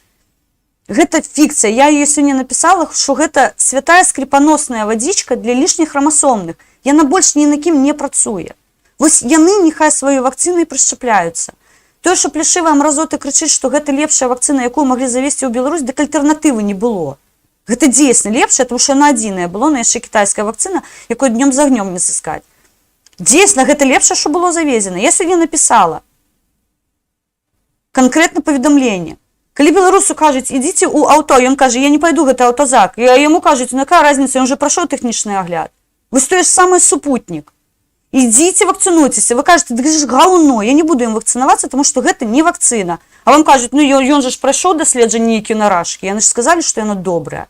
Гэта фікцыя. Я яе сёння напісала, што гэта святая скрипаносная вадзічка для лішніх храмасомных. Яна больш ні на кім не працуе. Вось яны няхай сваёй вакцынай прышчапляюцца. Тое, што пляшывая мразоты крычыць, што гэта лепшая вакцына, якую маглі завесці ў Беларусь, дык альтэрнатывы не было. Гэта дзейсна лепшая, тому што яна адзіная была, на яшчэ кітайская вакцына, якой днём з агнём не сыскаць. Дзейсна, гэта лепшае, што было завезена. Я сёння напісала канкрэтна паведамленне. Калі беларусу кажуць, ідзіце ў аўто, ён кажа, я не пайду, гэта аўтазак. Яму кажуць, ну якая разніца, ён уже прайшоў тэхнічны агляд. Вось тое ж самае супутнік. Ідзіце, вакцынуйцеся. Вы кажаце, дык ж гаўно, я не буду ім вакцынавацца, тому што гэта не вакцына. А вам кажуць, ну ён же ж прайшоў даследжанне нейкія наражкі. Яны ж сказалі, што яно добрае.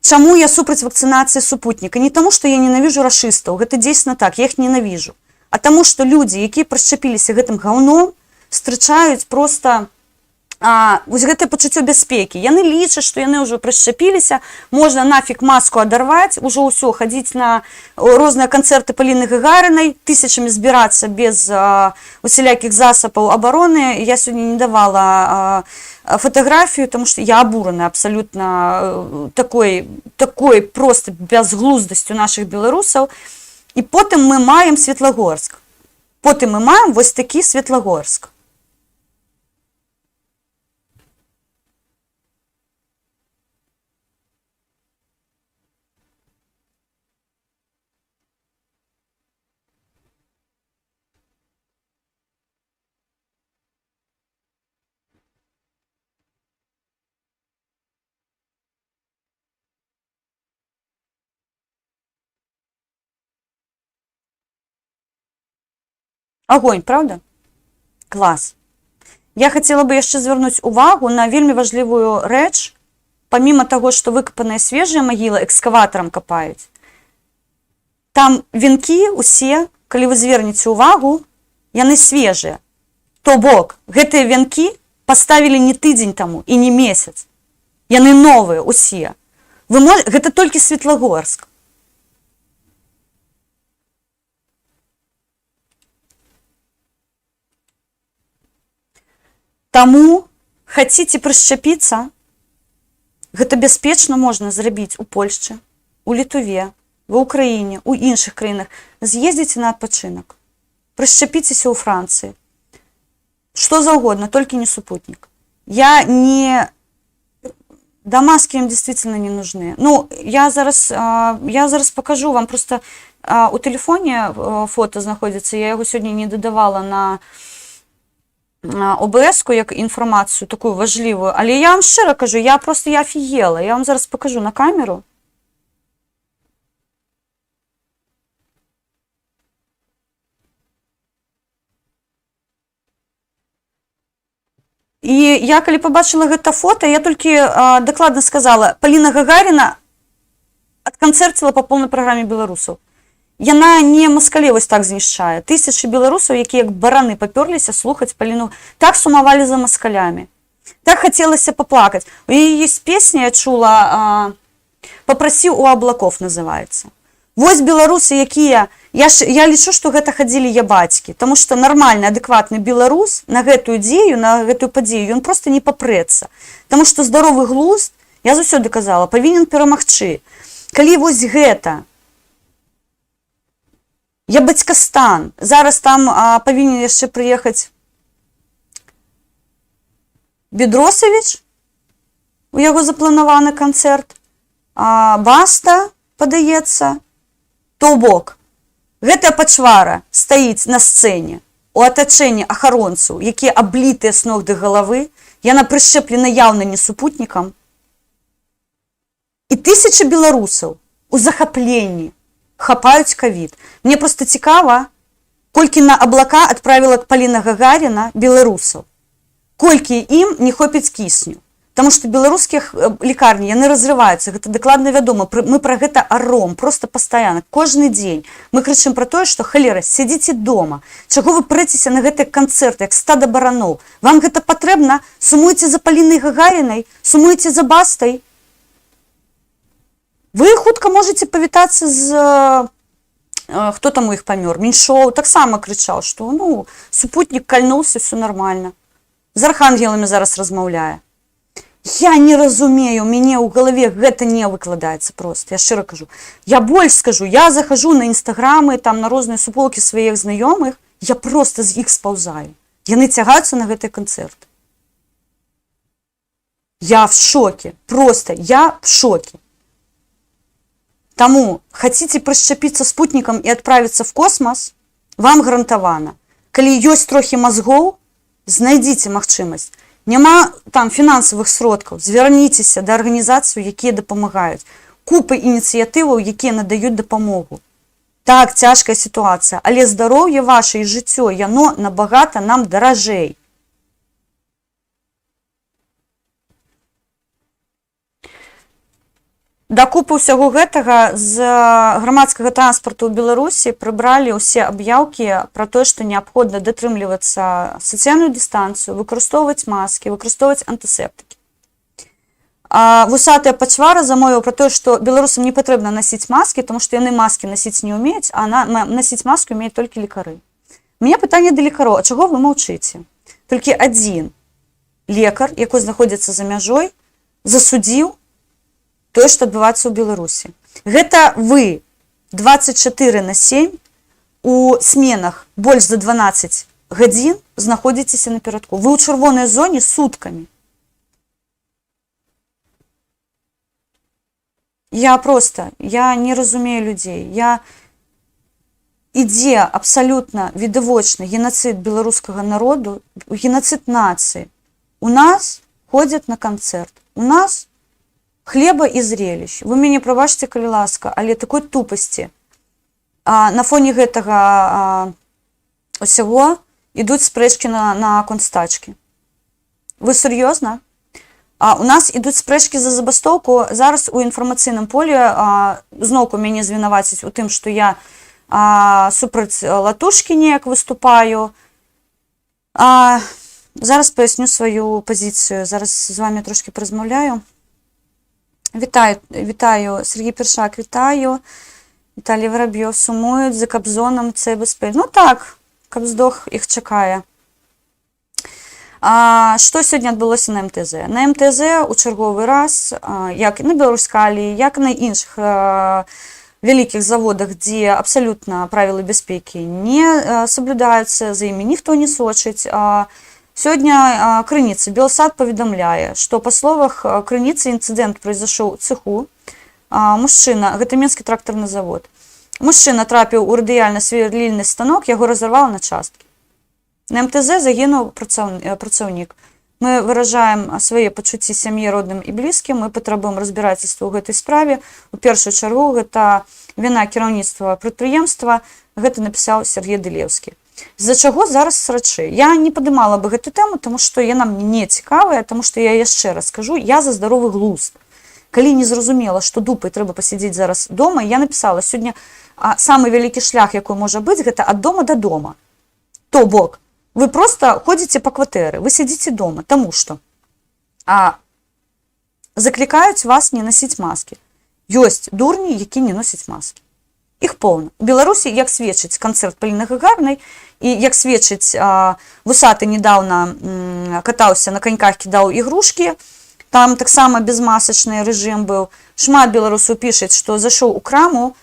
Чаму я супраць вакцынацыі супутніка? Не таму, што я ненавіжу рашыстаў, гэта дзейсна так, я іх ненавіжу. А таму, што людзі, якія прышчапіліся гэтым гаўном, встрачаюць проста вось гэтае пачуццё бяспекі. Яны лічаць, што яны ўжо прышчапіліся, можна нафіг маску адарваць, ужо ўсё, хадзіць на розныя канцэрты Паліны Гагарынай, тысячамі збірацца без усялякіх засабаў абароны. Я сёння не давала фатаграфію, тому што я абурана абсалютна такой проста бязглуздасцю нашых беларусаў. І потым мы маем Светлагорск. Потым мы маем вось такі Светлагорск. Агонь, правда? Клас. Я хацела бы яшчэ звярнуць увагу на вельмі важлівую рэч. Паміма таго, што выкапаныя свежыя магілы экскаватарам капаюць, там венкі усе, калі вы звернеце увагу, яны свежыя. То бок, гэтыя венкі паставілі не тыдзень таму і не месяц. Яны новыя усе. Гэта толькі Светлагорск. Таму хацеце прышчапіцца, гэта бяспечна можна зрабіць у Польшчы, у Літве, ва Ўкраіне, у іншых краінах. З'ездзіце на адпачынак, прышчапіцеся ў Францыі. Што заўгодна, толькі не супутнік. Дамаски им действительно не нужны. Ну, я зараз покажу вам, просто у телефоне фото знаходзіцца, я яго сёння не дадавала на ОБС-ку як інфармацыю такую важлівую, але я вам шчыра кажу, я офігела, я вам зараз покажу на камеру. І я, калі побачила гэта фото, я толькі дакладна сказала, Паліна Гагаріна адканцэрціла па поўнай праграме беларусаў. Яна не маскале вось так знішчае. Тысячы беларусаў, якія як бараны папёрліся слухаць Паліну, так сумавалі за маскалямі. Так хацелася паплакаць. У яе ёсць песня, я чула, «Папрасі у аблаков» называецца. Вось беларусы, якія, я лічу, што гэта хадзілі ябацькі, таму што нармальны, адэкватны беларус на гэтую дзею, на гэтую падзею, ён проста не папрэцца. Таму што здаровы глузд, я заўсёды казала, павінен перамагчы. Калі вось гэта, Ябацькастан, зараз там павінен яшчэ прыехаць Бедросавіч, у яго запланаваны канцэрт, Баста, падаецца. То бок, гэтая пачвара стаіць на сцэне у атачэнні ахаронцаў, якія аблітыя з ног да галавы, яна прышчэплена яўна не супутнікам. І тысячы беларусаў у захапленні хапаюць ковід. Мне проста цікава, колькі на аблака адправіла Паліна Гагаріна беларусаў. Колькі ім не хопіць кісню. Таму што беларускія лекарні, яны разрываюцца, гэта дакладна вядома. Мы пра гэта аром, проста пастаянна, кожны дзень. Мы крычым пра тое, што халера, сядзіце дома. Чаго вы прэцеся на гэтыя канцэрты, як стада бараноў? Вам гэта патрэбна? Сумуеце за Палінай Гагарінай? Сумуеце за Бастай? Вы хутка можаце павітацца з... Хто там у іх памёр? Меньшоў таксама крычаў, што супутнік кальнуўся, все нормально. З архангеламі зараз размаўляе. Я не разумею, мяне ў галаве гэта не выкладаецца проста, я шчыра кажу. Я больш скажу, я захожу на інстаграмы, там на розныя суполкі сваіх знаёмых, я проста з іх спаўзаю. Яны цягаюцца на гэты канцэрт. Я в шоке, просто я в шоке. Таму, хацеце прышчапіцца спутнікам і адправіцца в космас, вам гарантавана. Калі ёсць трохі мазгоў, знайдзіце магчымасць. Няма там фінансавых сродкаў, звярніцеся да арганізацый, якія дапамагаюць. Купы ініцыятываў, якія надаюць дапамогу. Так, цяжкая сітуацыя, але здароўе ваше і жыццё, яно набагата нам даражэй. Да купы ўсяго гэтага з грамадскага транспарту ў Беларусі прыбралі ўсе аб'яўкі пра тое, што неабходна датрымлівацца сацыяльную дыстанцыю, выкарыстоўваць маскі, выкарыстоўваць антысептыкі. Вусатая пачвара замовіў пра тое, што беларусам не патрэбна насіць маскі, тому што яны маскі насіць не ўмеюць, а насіць маску ўмеюць толькі лекары. У мяне пытанне да лекароў, а чаго вы маўчыце? Толькі адзін лекар, якой знаходзіцца за мяжой, засудзіў тое, што адбываецца ў Беларусі. Гэта вы 24/7 у сменах больш за 12 гадзін знаходзіцеся наперадку. Вы ў чырвонай зоне суткамі. Я не разумею людзей. Ідзе абсалютна відавочны генацыд беларускага народу, генацыд нацыі. У нас ходзяць на канцэрт. У нас хлеба і зрелищ. Вы мяне прабачце, калі ласка, але такой тупасці. На фоне гэтага усяго ідуць спрэчкі на констачкі. Вы сур'ёзна? У нас ідуць спрэчкі за забастоўку. Зараз у інфармацыйным полі зноўку мяне звінаваціць у тым, што я супраць латушкі неяк выступаю. Зараз паясню сваю пазіцыю. Зараз з вами трошки паразмаўляю. Вітаю, Сергій Першак, вітаю. Віталій Воробйов, сумують за Кобзоном, це безпечно. Ну так, Кобздох їх чекає. Що сьогодні відбулося на МТЗ? На МТЗ у черговий раз, як на Білоруськалі, як на інших великих заводах, де абсолютно правила безпеки не соблюдаються, за ими ніхто не сочить. Сёння Крыніца, Белсат паведамляе, што па словах Крыніцы інцыдэнт произошел у цеху. Мужчына, гэта Менскі трактарны завод. Мужчына трапіў у радыяльна сверлільны станок, яго разарвала на часткі. На МТЗ загінуў працаўнік. Мы выражаем свае пачуцці сям'і, родным і блізкім, мы патрабуем разбірацельства ў гэтай справе. У першую чаргу гэта віна кіраўніцтва прадпрыемства, гэта напісаў Сергей Дылеўскі. З-за чаго зараз срачы? Я не падымала бы гэту тэму, таму што яна мне не цікавая, таму што я яшчэ раз скажу, я за здаровы глузд. Калі не зразумела, што дупай трэба пасядзець зараз дома, я напісала, сёння самы вялікі шлях, якой можа быць, гэта ад дома да дома. То бок, вы проста ходзіце па кватэры, вы сядзіце дома, таму што заклікаюць вас не насіць маскі. Ёсць дурні, які не носяць маскі. Іх поўна. У Беларусі, як сведчыць канцэрт Паліны Гагарнай, і як сведчыць Вусаты недаўна катаўся на каньках, кідаў ігрушкі, там таксама безмасачны рэжым быў. Шмат беларусаў пішаць, што зайшоў у краму,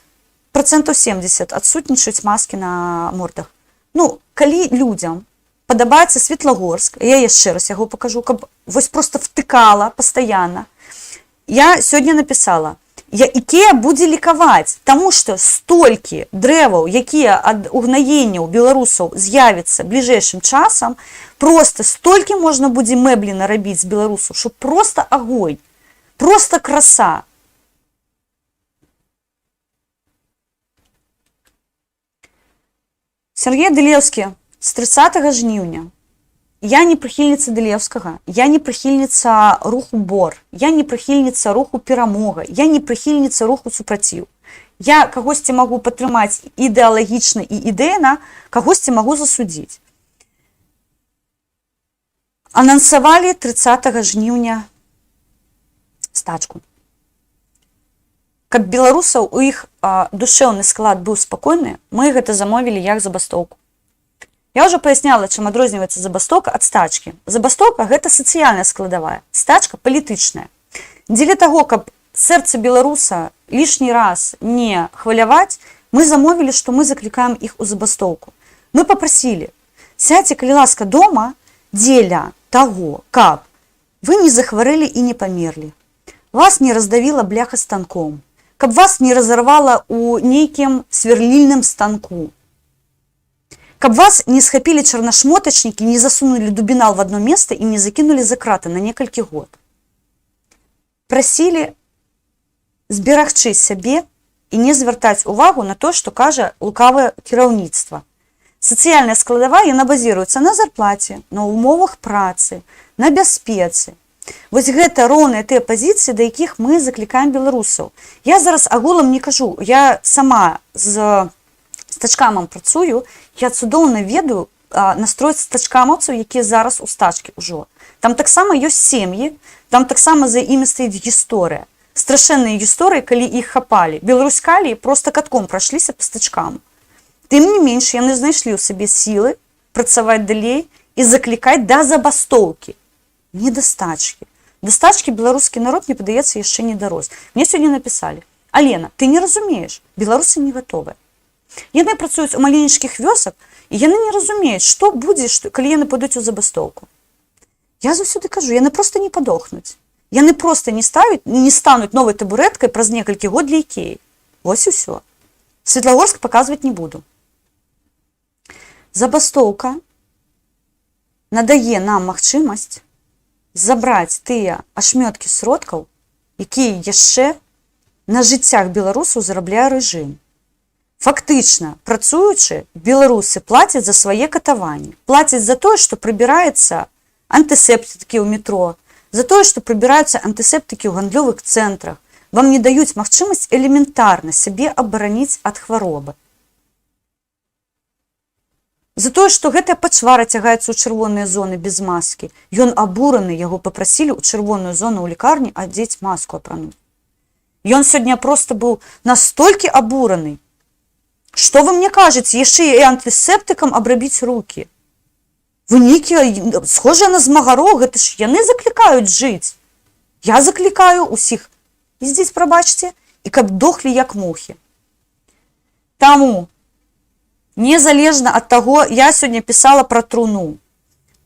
70% адсутнічаюць маскі на мордах. Ну, калі людзям падабаецца Светлагорск, я яшчэ раз яго пакажу, каб вось проста втыкала пастаянна. Я сёння напісала, Ікея будзе лікаваць, таму што столькі дрэваў, якія ад угнаенняў беларусаў з'явяцца бліжэйшым часам, проста столькі можна будзе мэблі нарабіць з беларусаў, што проста агонь, проста краса. Сергей Дылеўскі з 30 жніўня. Я не прыхільніца Дылеўскага, я не прыхільніца руху БОР, я не прыхільніца руху перамога, я не прыхільніца руху супраціў. Я кагосьці магу падтрымаць ідэалагічна і ідэйна, кагосьці магу засудзіць. Анансавалі 30 жніўня стачку. Каб беларусаў у іх душэўны склад быў спакойны, мы гэта замовілі як забастоўку. Я ўжо паясняла, чым адрозніваецца забастоўка ад стачкі. Забастоўка – гэта сацыяльная складавая, стачка – палітычная. Дзеля таго, каб сэрца беларуса лішні раз не хваляваць, мы замовілі, што мы заклікаем іх у забастоўку. Мы папрасілі, сядьце, калі ласка, дома дзеля таго, каб вы не захварэлі і не памерлі, вас не раздавіла бляха станком, каб вас не разарвала ў нейкім сверлільным станку, каб вас не схапілі чарнашмотачнікі, не засунулі дубінал в одно место і не закінулі за краты на некалькі год. Прасілі зберагчы сябе і не звяртаць увагу на то, што кажа лукавае кіраўніцтва. Сацыяльная складавая, яна базіруецца на зарплаце, на умовах працы, на бяспецы. Вось гэта роўныя тыя пазіцыі, да якіх мы заклікаем беларусаў. Я зараз агулам не кажу, я сама з стачкамам працую, я цудоўна ведаю настрой стачкамаўцаў, якія зараз у стачкі ўжо. Там таксама ёсць сем'і, там таксама за імі стаіць гісторыя. Страшэнныя гісторыі, калі іх хапалі. Беларускалі проста катком прайшліся па стачкам. Тым не менш, яны знайшлі ў сабе сілы працаваць далей і заклікаць да забастоўкі, не да стачкі. Да стачкі беларускі народ, мне падаецца, яшчэ не дарос. Мне сёння напісалі: Алена, ты не разумееш, беларусы не гатовыя. Яны працуюць у маленечкіх вёсак, і яны не разумеюць, што будзе, калі яны пойдуць у забастоўку. Я заўсёды кажу, яны проста не падохнуць. Яны проста не стануць новай табурэткай праз некалькі год для Ікеі. Вось і ўсё. Светлагорск паказваць не буду. Забастоўка надае нам магчымасць забраць тыя ашмёткі сродкаў, якія яшчэ на жыццях беларусаў зарабляе рэжым. Фактычна, працуючы, беларусы плацяць за свае катаванні. Плацяць за тое, што прыбіраецца антысептыкі ў метро, за тое, што прыбіраюцца антысептыкі ў гандлёвых цэнтрах. Вам не даюць магчымасць элементарна сябе абараніць ад хваробы. За тое, што гэтая пачвара цягаецца ў чырвоныя зоны без маскі. Ён абураны, яго папрасілі ў чырвоную зону ў лікарні адзець маску апрануць. Ён сёння проста быў настолькі абураны, што вы мне кажаце, яшчэ і антысептыкам абрабіць рукі? Вы нейкія, схожыя на змагароў, гэта ж яны заклікаюць жыць. Я заклікаю усіх ездзіць, прабачце, і каб дохлі як мухі. Таму, незалежна ад таго, я сёння пісала пра труну.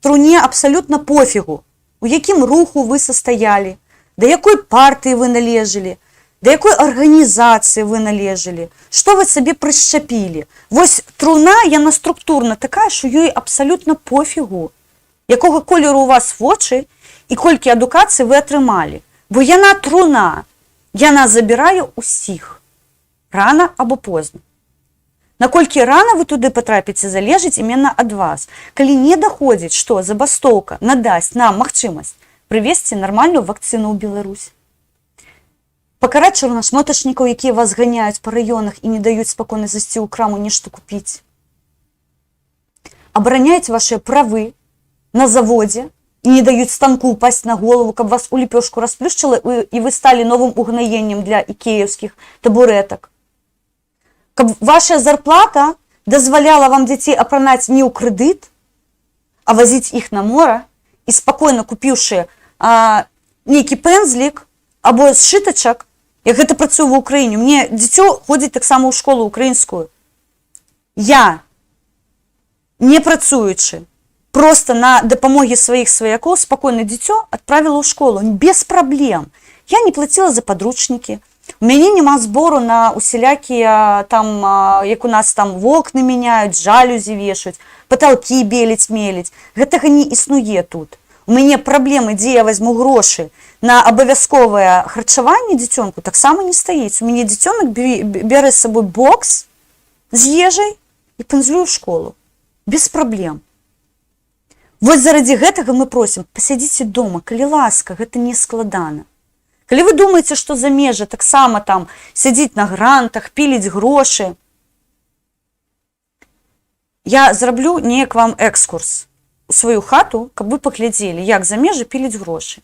Труне абсалютна пофігу, у якім руху вы састаялі, да якой партыі вы належалі, да якой арганізацыі вы належалі, што вы сабе прышчапілі. Вось труна, яна структурна такая, што ёй абсалютна пофігу, якога колеру у вас вочы і колькі адукацыі вы атрымалі. Бо яна труна, яна забірае ўсіх, рана або позна. Наколькі рана вы туды патрапіце, залежыць іменно ад вас. Калі не даходзіць, што забастоўка надасць нам магчымасць прывесці нармальную вакцыну ў Беларусь. Пакараць чарнашмотачнікаў, якія вас ганяюць па раёнах і не даюць спакойна зайсці ў краму нешта купіць. Абараняюць вашыя правы на заводзе і не даюць станку упасть на голову, каб вас у ліпёшку расплюшчыла і вы сталі новым угнаеннем для ікеевскіх табурэтак. Каб ваша зарплата дазваляла вам дзяцей апранаць не ў крэдыт, а вазіць іх на мора і спакойна купіўшы нейкі пензлік або сшытачак, як гэта працую ва ўкраіне. Мне дзіцё ходзіць таксама ў школу украінскую. Я, не працуючы, проста на дапамогі сваіх сваякоў спакойна дзіцё адправіла ў школу без праблем. Я не плаціла за падручнікі, У мяне няма збору на усялякія там, як у нас там вокны мяняюць, жалюзі вешаюць, паталкі беліць, меліць. Гэтага не існуе тут. У мяне праблемы, дзе я возьму грошы на абавязковае харчаванне дзіцёнку, таксама не стаіць. У мяне дзіцёнак бярэ з сабой бокс з ежай і пэнзлюе ў школу. Без праблем. Вось заради гэтага мы просім, пасядзіце дома, калі ласка, гэта не складана. Калі вы думаеце, што за межы таксама там сядзіць на грантах, піліць грошы, я зраблю неяк вам экскурс у сваю хату, каб вы паглядзелі, як за межы піліць грошы.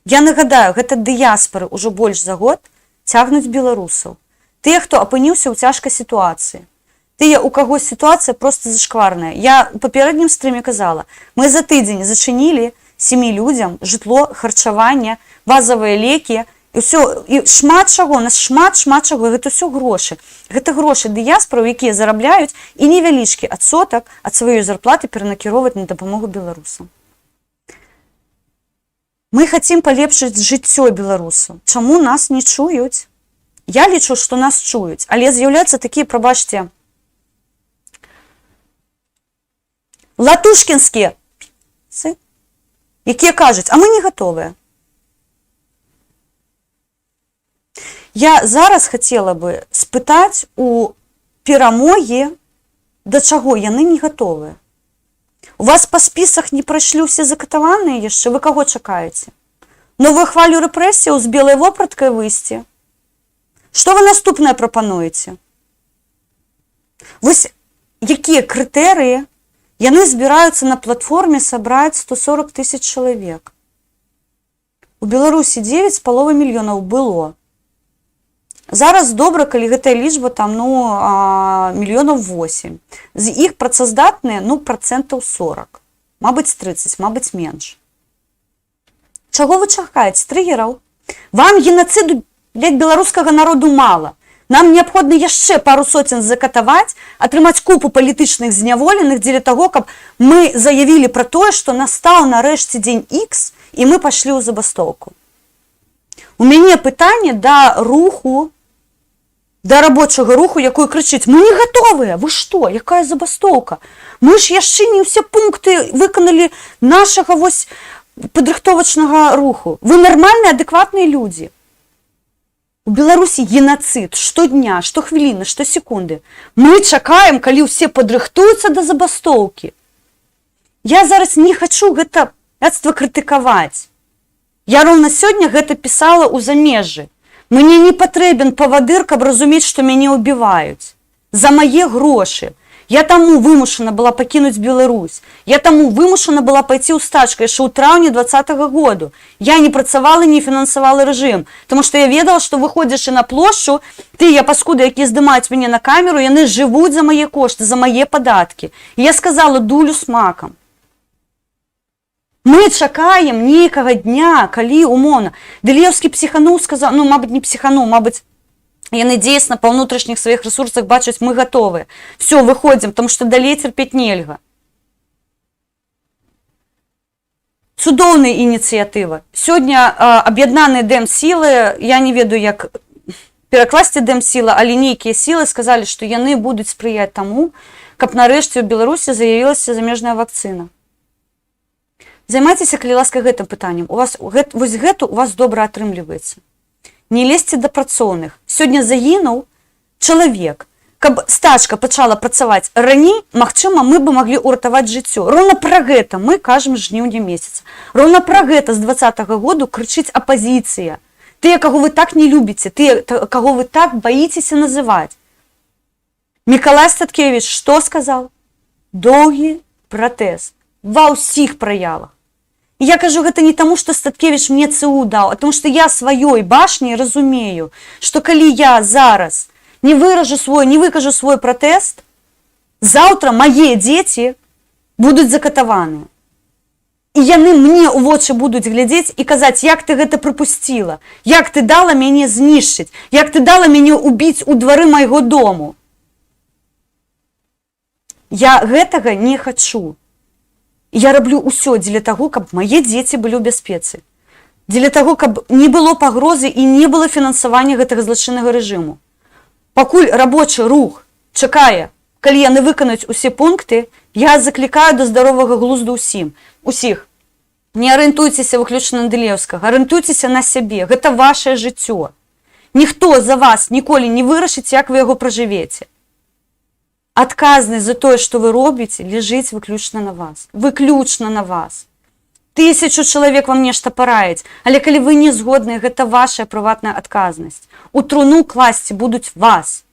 Я нагадаю, гэта дыяспары ўжо больш за год цягнуць беларусаў. Тыя, хто апыніўся ў цяжкай сітуацыі. Тыя, у каго сітуацыя проста зашкварная. Я у папярэднім стрыме казала, мы за тыдзень зачынілі 7 людзям жытло, харчаванне, базавыя лекі, і ўсё, і шмат чаго, нас шмат чаго, гэта ўсё грошы. Гэта грошы дыяспараў, якія зарабляюць, і невялічкі адсотак ад сваёй зарплаты перанакіроўваць на дапамогу беларусам. Мы хацім палепшыць жыццё беларусаў. Чаму нас не чуюць? Я лічу, што нас чуюць, але з'яўляюцца такія, прабачце, латушкінскія, якія кажуць, а мы не гатовыя. Я зараз хацела бы спытаць у перамогі, да чаго яны не гатовыя. У вас па спісах не прайшлі ўсе закатаваныя яшчэ? Вы каго чакаеце? Новую хвалю рэпрэсіяў з белай вопраткай выйсці? Што вы наступнае прапануеце? Вось якія крытэрыі яны збіраюцца на платформе сабраць 140 000 чалавек. У Беларусі 9,5 мільёнаў было. Зараз добра, калі гэтая лічба там, мільёнаў 8. З іх працаздатныя, 40%. Мабыць, 30, мабыць, менш. Чаго вы чакаеце? Трыгераў? Вам геноциду для беларускага народу мала. Нам неабходна яшчэ пару соцень закатаваць, атрымаць купу палітычных зняволеных дзеля таго, каб мы заявілі пра тое, што настаў нарэшце дзень Х, і мы пашлі ў забастоўку. У мяне пытанне да руху, да рабочага руху, якой крычыць: мы не гатовыя, вы што, якая забастоўка? Мы ж яшчэ не ўсе пункты выканалі нашага вось падрыхтовачнага руху. Вы нармальныя, адэкватныя людзі. У Беларусі геноцид штодня, штохвіліны, штосекунды. Мы чакаем, калі ўсе падрыхтуюцца да забастоўкі. Я зараз не хачу гэта крытыкаваць. Я роўна сёння гэта пісала ў замежжы. Мне не патрэбен павадыр, каб разумець, што мяне ўбіваюць. За мае грошы. Я таму вымушана была пакінуць Беларусь. Я таму вымушана была пайці ў стачку яшчэ ў траўні 2020 году. Я не працавала, не фінансавала рэжым, таму што я ведала, што выходзячы на плошчу, тыя паскуды, якія здымаюць мяне на камеру, яны жывуць за мае кошты, за мае падаткі. І я сказала дулю с макам. Мы чакаем нейкага дня, калі умоўна. Дэлеўскі псіхануў сказаў, мабыць, не псіхануў, мабыць, яны дзейсна па ўнутрашніх сваіх рэсурсах бачаць, мы гатовыя. Все, выходзім, тому што далей цярпець нельга. Цудоўная ініцыятыва. Сёння аб'яднаныя дэм-сілы, я не ведаю, як перакласці дэм-сілы, але нейкія сілы сказалі, што яны будуць спрыяць таму, каб нарэшце ў Беларусі заявілася замежная вакцына. Займайцеся, калі ласка, гэтым пытаннем. Вось гэта у вас добра атрымліваецца. Не лезьце да працоўных. Сёння загінуў чалавек. Каб стачка пачала працаваць раней, магчыма, мы бы маглі ўратаваць жыццё. Роўна пра гэта мы кажам з жніўня месяца. Роўна пра гэта з 2020 году крычыць апазіцыя. Тыя, каго вы так не любіце, тыя, каго вы так баіцеся называць. Мікалай Статкевіч што сказаў? Доўгі пратэст ва ўсіх праявах. І я кажу гэта не таму, што Статкевіч мне ЦУ даў, а таму, што я сваёй башняй разумею, што калі я зараз не выкажу свой пратэст, заўтра мае дзеці будуць закатаваныя. І яны мне ў вочы будуць глядзець і казаць, як ты гэта прыпусціла, як ты дала мяне знішчыць, як ты дала мяне ўбіць у двары майго дому. Я гэтага не хачу. Я раблю ўсё дзеля таго, каб мае дзеці былі ў бяспецы. Дзеля таго, каб не было пагрозы і не было фінансавання гэтага злачыннага рэжыму. Пакуль рабочы рух чакае, калі яны выканаюць усе пункты, я заклікаю да здаровага глузду усіх. Не арыентуйцеся выключна на Дылеўскага, арыентуйцеся на сябе. Гэта вашае жыццё. Ніхто за вас ніколі не вырашыць, як вы яго пражывеце. Адказнасць за тое, што вы робіце, ляжыць выключна на вас. Выключна на вас. 1000 чалавек вам нешта параіць, але калі вы не згодныя, гэта ваша прыватная адказнасць. У труну класці будуць вас.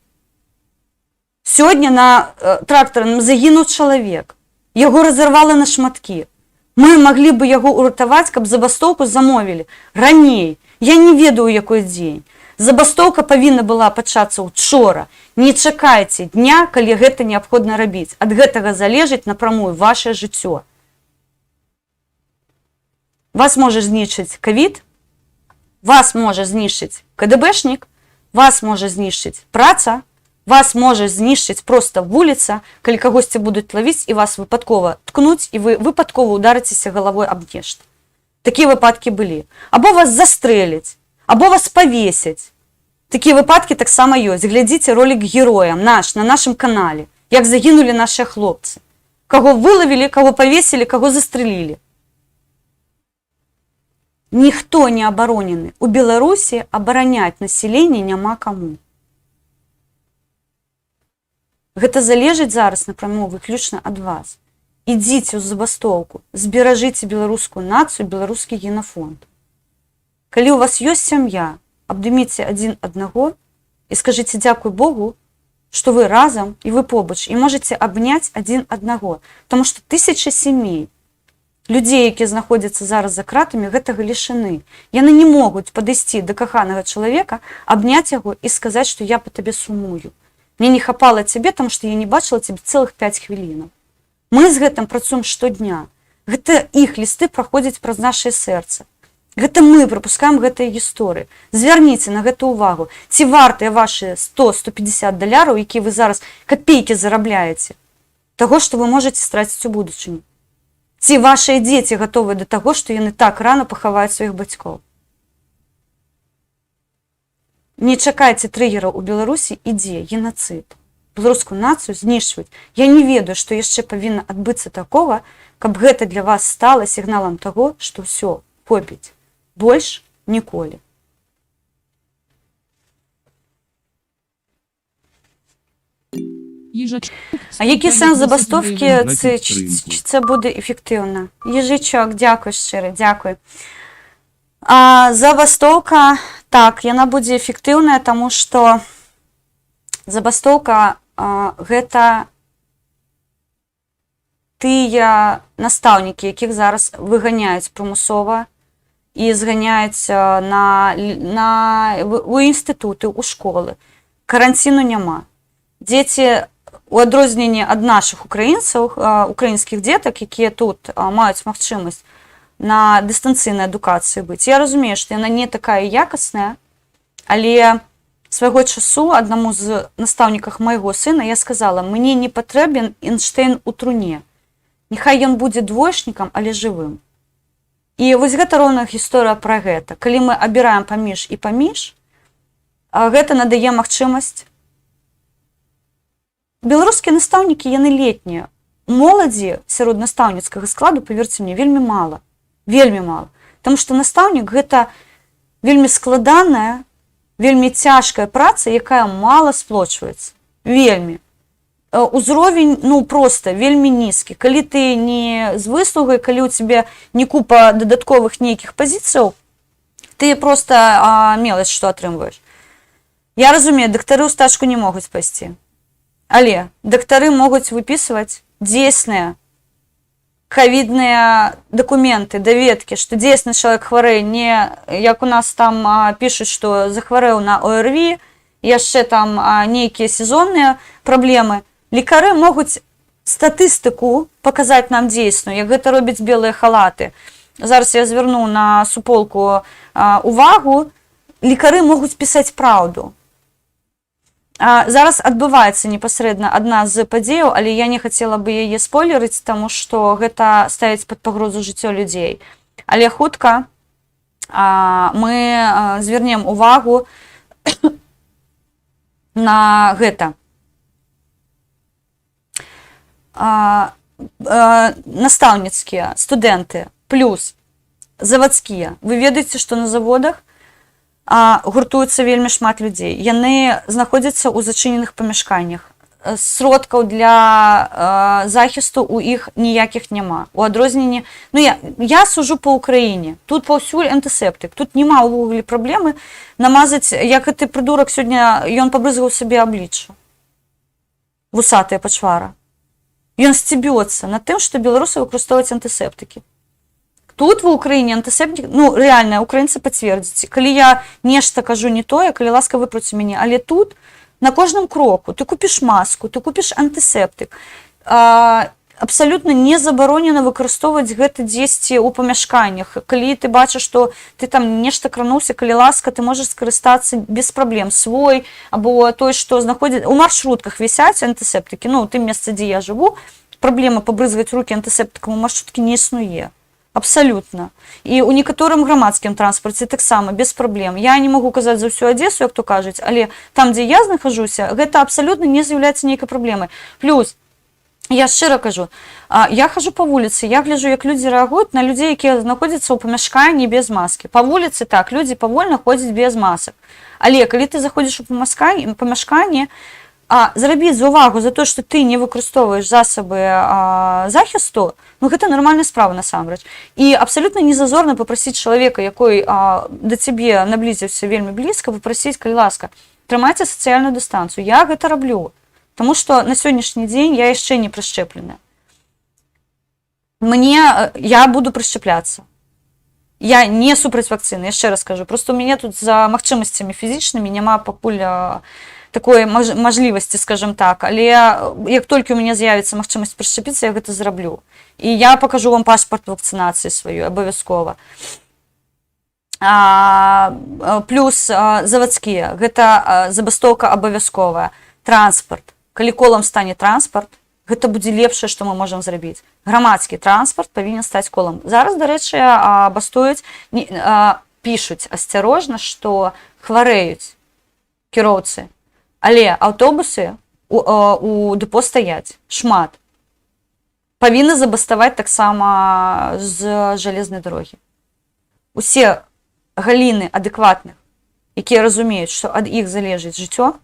Сёння на трактары загінуў чалавек. Яго разарвала на шматкі. Мы маглі бы яго ўратаваць, каб забастоўку замовілі раней. Я не ведаю, якой дзень. Забастоўка павінна была пачацца учора. Не чакайце дня, калі гэта неабходна рабіць. Ад гэтага залежыць напрамую ваше жыццё. Вас можа знішчыць ковід, вас можа знішчыць КДБшнік, вас можа знішчыць праца, вас можа знішчыць проста вуліца, калі кагосьці будуць лавіць і вас выпадкова ткнуць, і вы выпадкова ударыцеся галавой аб нешта. Такія выпадкі былі. Або вас застрэліць, або вас павесяць. Такія выпадкі таксама ёсць. Глядзіце ролік героям на нашым канале, як загінулі нашыя хлопцы. Каго вылавілі, каго павесілі, каго застрэлілі. Ніхто не абаронены. У Беларусі абараняць насяленне няма каму. Гэта залежыць зараз напрамую выключна ад вас. Ідзіце ў забастоўку, зберажыце беларускую нацыю, беларускі генафонд. Калі у вас ёсць сям'я, абдыміце адзін аднаго і скажыце дзякуй Богу, што вы разам і вы побач, і можаце абняць адзін аднаго. Таму што 1000 сямей, людзей, якія знаходзяцца зараз за кратамі, гэтага лішаны. Яны не могуць падысці да каханага чалавека, абняць яго і сказаць, што я па табе сумую. Мне не хапала цябе, таму што я не бачыла цябе цэлых 5 хвілінаў. Мы з гэтым працуем штодня. Гэта іх лісты праходзяць праз нашае сэрца. Гэта мы прапускаем гэтыя гісторыі. Звярніце на гэта ўвагу. Ці вартыя вашыя 100-150 даляраў, якія вы зараз капейкі зарабляеце, таго, што вы можаце страціць у будучыню? Ці вашыя дзеці гатовыя да таго, што яны так рана пахаваюць сваіх бацькоў? Не чакайце трыгераў у Беларусі, ідзе генацыд. Беларускую нацыю знішчваюць. Я не ведаю, што яшчэ павінна адбыцца такога, каб гэта для вас стала сігналам таго, што ўсё, хопіць. Больш ніколі. А які сэнс забастоўкі, ці це буде ефективно? Їжачок, дякую шчыра, дякую. Забастоўка, так, яна будзе эфектыўная, таму што забастоўка гэта тыя настаўнікі, якіх зараз выганяюць прымусова і зганяюць у інстытуты, у школы. Каранціну няма. Дзеці, у адрозненні ад нашых украінцаў, украінскіх дзетак, якія тут маюць магчымасць на дыстанцыйнай адукацыі быць. Я разумею, што яна не такая якасная, але свайго часу аднаму з настаўніках майго сына я сказала: мне не патрэбен Эйнштэйн у труне. Няхай ён будзе двоечнікам, але жывым. І вось гэта роўная гісторыя пра гэта. Калі мы абіраем паміж і паміж, гэта надае магчымасць. Беларускія настаўнікі, яны летнія. Моладзі сярод настаўніцкага складу, паверце мне, вельмі мала. Вельмі мала. Таму што настаўнік гэта вельмі складаная, вельмі цяжкая праца, якая мала сплочваецца. Вельмі. Узровень, проста вельмі нізкі. Калі ты не з выслугай, калі ў цябе не купа дадатковых нейкіх пазіцыяў, ты проста мелач, што атрымваеш. Я разумею, дактары ў стачку не могуць пайсці. Але дактары могуць выпісваць дзейсныя ковідныя дакументы, даведкі, што дзейсны чалавек хварэе не, як у нас там пішуць, што захварэў на ОРВІ, яшчэ там нейкія сезонныя праблемы. Лекары могуць статыстыку паказаць нам дзейсную, як гэта робяць белыя халаты. Зараз я звярну на суполку увагу. Лекары могуць пісаць праўду. Зараз адбываецца непасрэдна адна з падзеяў, але я не хацела бы яе спойлерыць, таму што гэта ставіць пад пагрозу жыццё людзей. Але хутка мы звернем увагу на гэта. Настаўніцкія, студэнты, плюс заводскія. Вы ведаеце, што на заводах гуртуецца вельмі шмат людзей. Яны знаходзяцца ў зачыненых памяшканнях. Сродкаў для захісту у іх ніякіх няма. У адрозненні, я сужу па Ўкраіне. Тут паўсюль антысептык. Тут няма ўвогуле праблемы намазаць, як гэты прыдурак сёння, ён пабрызгаў сабе аблічча. Вусатая пачвара. Ён сцебецца над тым, што беларусы выкарыстоўваюць антысептыкі. Тут ва Ўкраіне антысептыкі, рэальна, украінцы пацвердзяць. Калі я нешта кажу не тое, калі ласка выпраці мяне, але тут на кожным кроку ты купіш маску, ты купіш антысептык. Абсалютна не забаронена выкарыстоўваць гэта дзесьці ў памяшканнях. Калі ты бачыш, што ты там нешта крануўся, калі ласка, ты можаш скарыстацца без праблем свой, або той, што знаходзіць... У маршрутках вісяць антысептыкі, у тым месцы, дзе я жыву, праблема пабрызгаць рукі антысептыкам у маршруткі не існуе. Абсалютна. І ў некаторым грамадскім транспарце таксама без праблем. Я не магу казаць за ўсю Адесу, як то кажуць, але там, дзе я знаходжуся, гэта абсалютна не з'яўляецца нейкай праблемай. Плюс, я шчыра кажу, я хожу па вуліцы, я гляджу, як людзі рэагуюць на людзей, якія знаходзяцца ў памяшканні без маскі. Па вуліцы так, людзі павольна ходзяць без масак. Але калі ты заходзіш у памяшканне, зрабіць увагу за то, што ты не выкарыстоўваеш засабы захісту, гэта нармальная справа насамрэч. І абсалютна не зазорна папрасіць чалавека, якой да цябе наблізіўся вельмі блізка, папрасіць, калі ласка, трымайце сацыяльную дыстанцыю. Я гэта раблю. Таму што на сённяшні дзень я яшчэ не прышчэпленая. Я буду прышчэпляцца. Я не супраць вакцыны, яшчэ раз кажу. Просто у мяне тут за магчымасцямі фізічнымі няма пакуль такой мажлівасці, скажем так. Але як толькі у мяне з'явіцца магчымасць прышчэпіцца, я гэта зраблю. І я пакажу вам пашпарт вакцынацыі сваю, абавязкова. Плюс завадскія. Гэта забастоўка абавязковая. Транспарт. Калі колам стане транспарт, гэта будзе лепшае, што мы можам зрабіць. Грамадскі транспарт павінен стаць колам. Зараз, дарэчы, бастуюць, пішуць асцярожна, што хварэюць кіроўцы. Але аўтобусы у дэпо стаяць шмат. Павінны забаставаць таксама з жалезнай дарогі. Усе галіны адэкватных, якія разумеюць, што ад іх залежыць жыццё,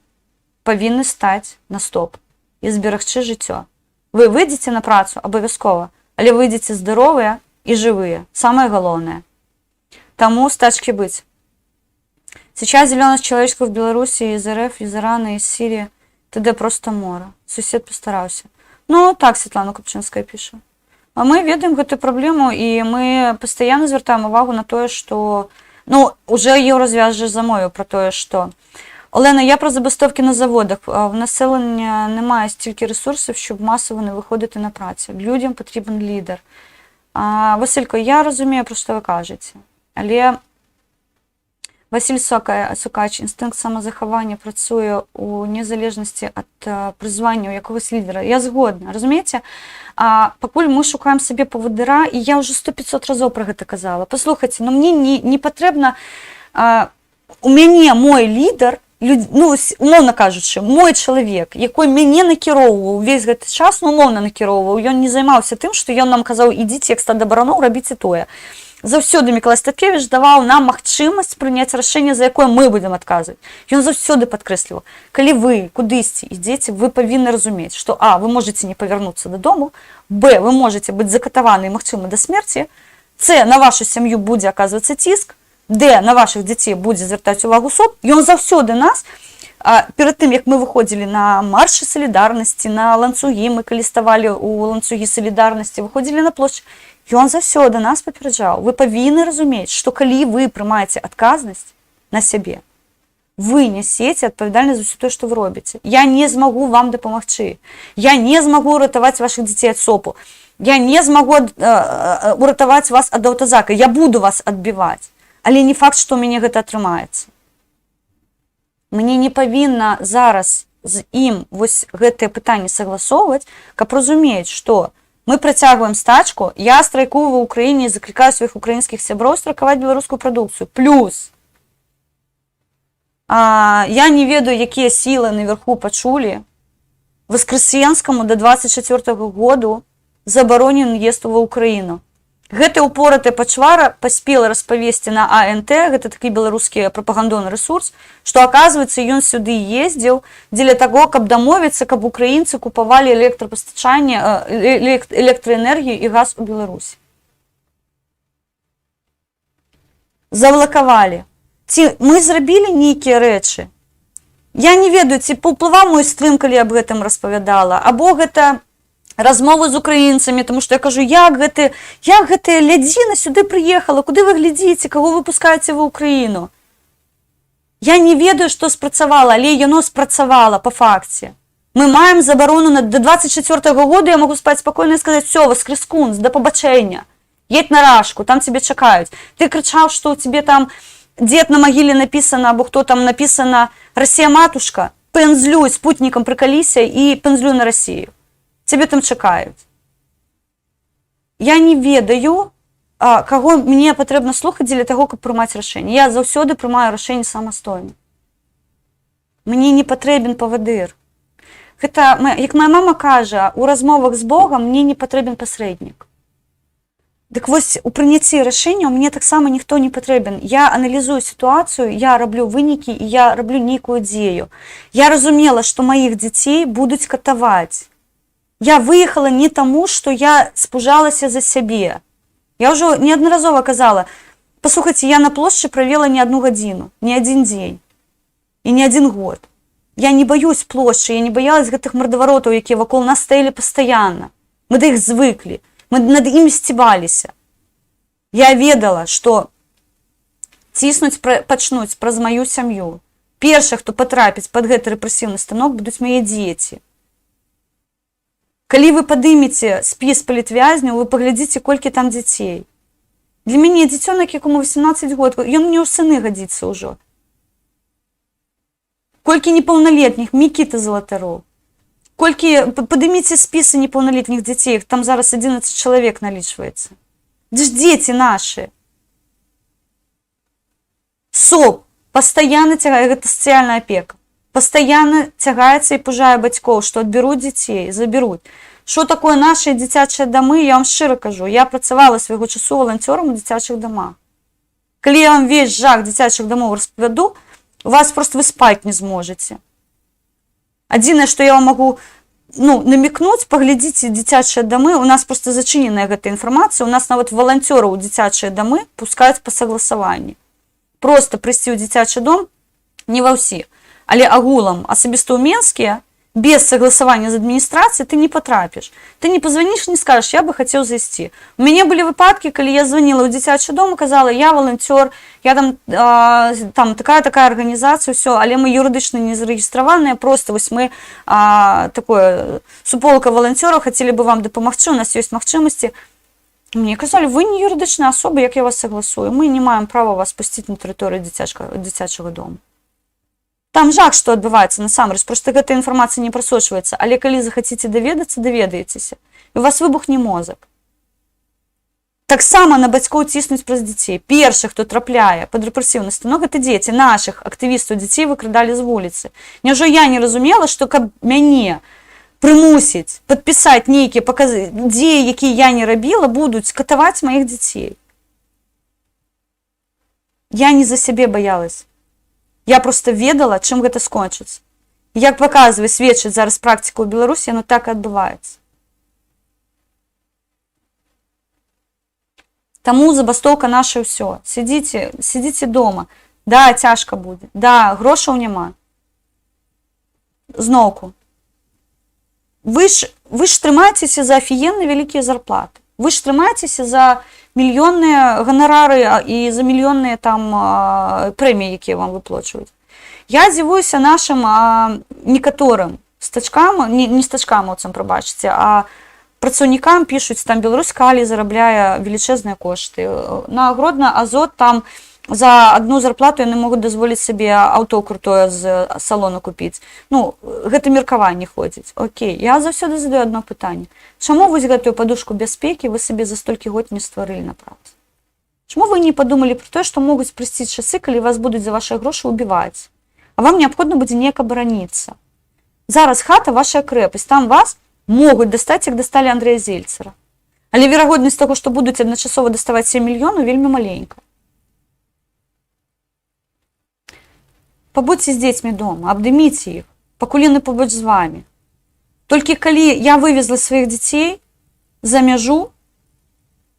павінны стаць на стоп і зберагчы жыццё. Вы выйдзеце на працу абавязкова, але выйдзеце здаровыя і жывыя. Самае галоўнае. Таму стачкі быць. Сейчас зелёность человечков в Беларуси из РФ, из Ирана, из Сирии, т.д. просто море. Сусед постараўся. Так Светлана Купчинская піша. А мы ведаем гэтую праблему, і мы пастаянна звяртаем увагу на тое, што... уже Еўразвяз же замовіў про тое, што... Олена, я про забастовки на заводах. В населення немає стільки ресурсів, щоб масово не виходити на працю. Людям потрібен лідер. Василько, я розумію, про що ви кажете. Але Василь Сукач, інстинкт самозаховання працює у незалежності від призвання у якогось лідера. Я згодна, розумієте? Пакуль ми шукаємо собі поводира, і я вже 100-500 разів про це казала. Послухайте, мені не потрібно... У мяне мой лідар, умовно кажучы, мой чалавек, якой мяне накіроўваў увесь гэты час, умовно накіроўваў, ён не займаўся тым, што ён нам казаў, ідзіце, як стада бараноў, рабіце тое. Заўсёды Мікалай Статкевіч даваў нам магчымасць прыняць рашэнне, за якое мы будзем адказваць. Ён заўсёды падкрэсліваў, калі вы кудысьці ідзеце, вы павінны разумець, што вы можаце не павярнуцца дадому, б, вы можаце быць закатаваны, магчыма, да смерці, с, на вашу сям'ю будзе аказвацца ціск, Д, на ваших дзяцей будзе звяртаць увагу суд, ён заўсёды нас, перад тым, як мы выходзілі на маршы салідарнасці, на ланцугі, мы калі ставалі у ланцугі салідарнасці, выходзілі на плошчу, ён заўсёды нас папераджаў. Вы павінны разумець, што калі вы прымаеце адказнасць на сябе, вы нясеце адпавядальнасць за ўсё тое, што вы робіце. Я не змагу вам дапамагчы. Я не змагу ратаваць вашых дзяцей ад СОПу. Я не змагу уратаваць вас ад аўтазака. Я буду вас адбіваць. Але не факт, што ў мяне гэта атрымаецца. Мне не павінна зараз з ім вось гэтае пытанне сагласоўваць, каб разумець, што Мы працягваем стачку. Я страйкую ва Украіне і заклікаю сваіх украінскіх сяброў страйкаваць беларускую прадукцыю. Плюс я не ведаю, якія сілы наверху пачулі. Воскресенскаму до 24-го году забаронен уезд ва Украіну. Гэты упораты пачвара паспела распавесці на АНТ, гэта такі беларускі прапагандоўны ресурс, што, аказваецца, ён сюды ездзіў дзеля таго, каб дамовіцца, каб украінцы купавалі электрапастачанне, электраэнергію і газ у Беларусі. Заблакавалі. Ці мы зрабілі нейкія рэчы? Я не ведаю, ці паўплываў мой стрым, калі аб гэтым распавядала, або гэта размовы з украінцамі, тому што я кажу, як гэтая лядзіна сюды прыехала, куды вы глядзіце, каго вы пускаеце ва Украіну? Я не ведаю, што спрацавала, але яно спрацавала па факце. Мы маем забарону до 24-го года, я могу спаць спакойна і сказаць, все, воскрескунц, да пабачэння, едь на Рашку, там цябе чакаюць. Ты крычаў, што у цябе там дзед на магіле напісана, або хто там напісана «Расія-матушка», пензлюй спутнікам прыкаліся і пензлюй на Расію. Цябе там чакаюць. Я не ведаю, каго мне патрэбна слухаць дзеля таго, каб прымаць рашэнне. Я заўсёды прымаю рашэнне самастойна. Мне не патрэбен павадыр. Гэта, як моя мама кажа, у размовах з Богам мне не патрэбен пасрэднік. Дык вось, у прыняцці рашэнняў мне таксама ніхто не патрэбен. Я аналізую сітуацыю, я раблю вынікі і я раблю нейкую дзею. Я разумела, што маіх дзяцей будуць катаваць. Я выехала не таму, што я спужалася за сябе. Я ўжо неаднаразова казала, паслухайце, я на плошчы правела не одну гадзіну, не один дзень і не один год. Я не баюсь плошчы, я не баялась гэтых мардаваротаў, якія вакол нас стаялі пастаянна. Мы да іх звыклі, мы над імі сцібаліся. Я ведала, што ціснуць пачнуць праз маю сям'ю. Першых, хто патрапіць пад гэты рэпрэсіўны станок, будуць мае дзеці. Калі вы падымеце спіс палітвязняў, вы паглядзіце, колькі там дзяцей. Для мяне дзіцёнак, якому 18 год, ён мне ў сыны гадзіцца ўжо. Колькі непаўналетніх, Мікіта Залатароў. Колькі падымеце спісы непаўналетніх дзяцей, там зараз 11 чалавек налічваецца. Це ж дзеці нашы. СОП пастаянна цягае, гэта сацыяльная апека. Пастаянна цягаецца і пужае бацькоў, што адбяруць дзяцей, забяруць. Што такое нашыя дзіцячыя дамы, я вам шчыра кажу. Я працавала свайго часу валанцёрам у дзіцячых дамах. Калі я вам весь жах дзіцячых дамоў распавяду, у вас просто вы спаць не зможаце. Адзінае, што я вам магу намекнуць, паглядзіце дзіцячыя дамы, у нас просто зачыненая гэта інфармацыя, у нас нават валанцёраў у дзіцячыя дамы пускаюць па сагласаванні. Просто прыйсці ў дзіцячы дом не ва ўсіх. Але агулам, асабіста ў Менске, без согласования з адміністрацыяй ты не потрапіш. Ты не позвонишь, не скажешь, я бы хотел зайсці. У мяне былі выпадкі, калі я звонила ў дзіцячы дом, казала, я волонтер, я там такая арганізацыя, все, але мы юрыдычна не зарэгістраваныя, просто вось мы такое суполка волонтераў, хотели бы вам дапамагчы, у нас есть магчымасці. Мне казали, вы не юрыдычная асоба, як я вас согласую, мы не маем права вас пусціць на тэрыторыю дзіцячага дома. Там жах, што адбываецца насамрэч, проста гэта інфармацыя не прасочваецца, але калі захаціце даведацца, даведаецеся, і у вас выбухне мозг. Таксама на бацькоў ціснуць праз дзяцей. Першы, хто трапляе пад рэпрэсіўны станок, гэта дзеці. Нашых актывістаў дзяцей выкрадалі з вуліцы. Няўжо я не разумела, што каб мяне прымусіць падпісаць нейкія паказы, дзеі, якія я не рабіла, будуць катаваць маіх дзяцей. Я не за сябе баялась. Я просто ведала, чым гэта скончыцца. Як паказвае, сведчыць зараз практыка ў Беларусі, яно так і адбываецца. Таму забастоўка наша ўсё. Сидзіце дома. Да, цяжка будзе. Да, грошаў няма. Зноўку. Вы ж трымаецеся за афігенна вялікія зарплаты. Вы ж трымаецеся за мільённыя ганарары і за мільённыя там прэміі, якія вам выплачваюць. Я дзівуюся нашым некаторым стачкам, не стачкамаўцам, прабачце, а працаўнікам пішуць, там Беларусь Калій зарабляе велічэзныя кошты. На Гродна Азот там за одну зарплату яны могуць дазволіць сабе аўто крутое з салона купіць. Ну, гэта меркаванне ходзіць. Окей, я заўсёды задаю одно пытанне. Чаму вось гэтую падушку бяспекі вы сабе за столькі год не стварылі на працы? Чаму вы не падумалі пра тое, што могуць прыйсці часы, калі вас будуць за вашыя грошы ўбіваць, а вам неабходна будзе неяк абараніцца? Зараз хата вашая крэпасць, там вас могуць дастаць, як дасталі Андрэя Зельцера. Але верагоднасць таго, што будуць адначасова даставаць 7 мільёнаў, вельмі маленькая. Пабудзьце з дзецьмі дома, абдыміце іх, пакуль яны побач з вамі. Толькі калі я вывезла сваіх дзяцей за мяжу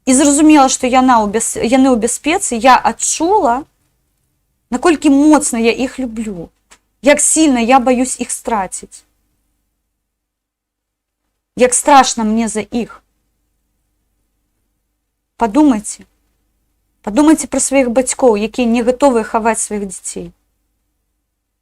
і зразумела, што яны ў бяспецы, я адчула, наколькі моцна я іх люблю, як сильна я баюсь іх страціць, як страшна мне за іх. Падумайце пра сваіх бацькоў, якія не гатовыя хаваць сваіх дзяцей.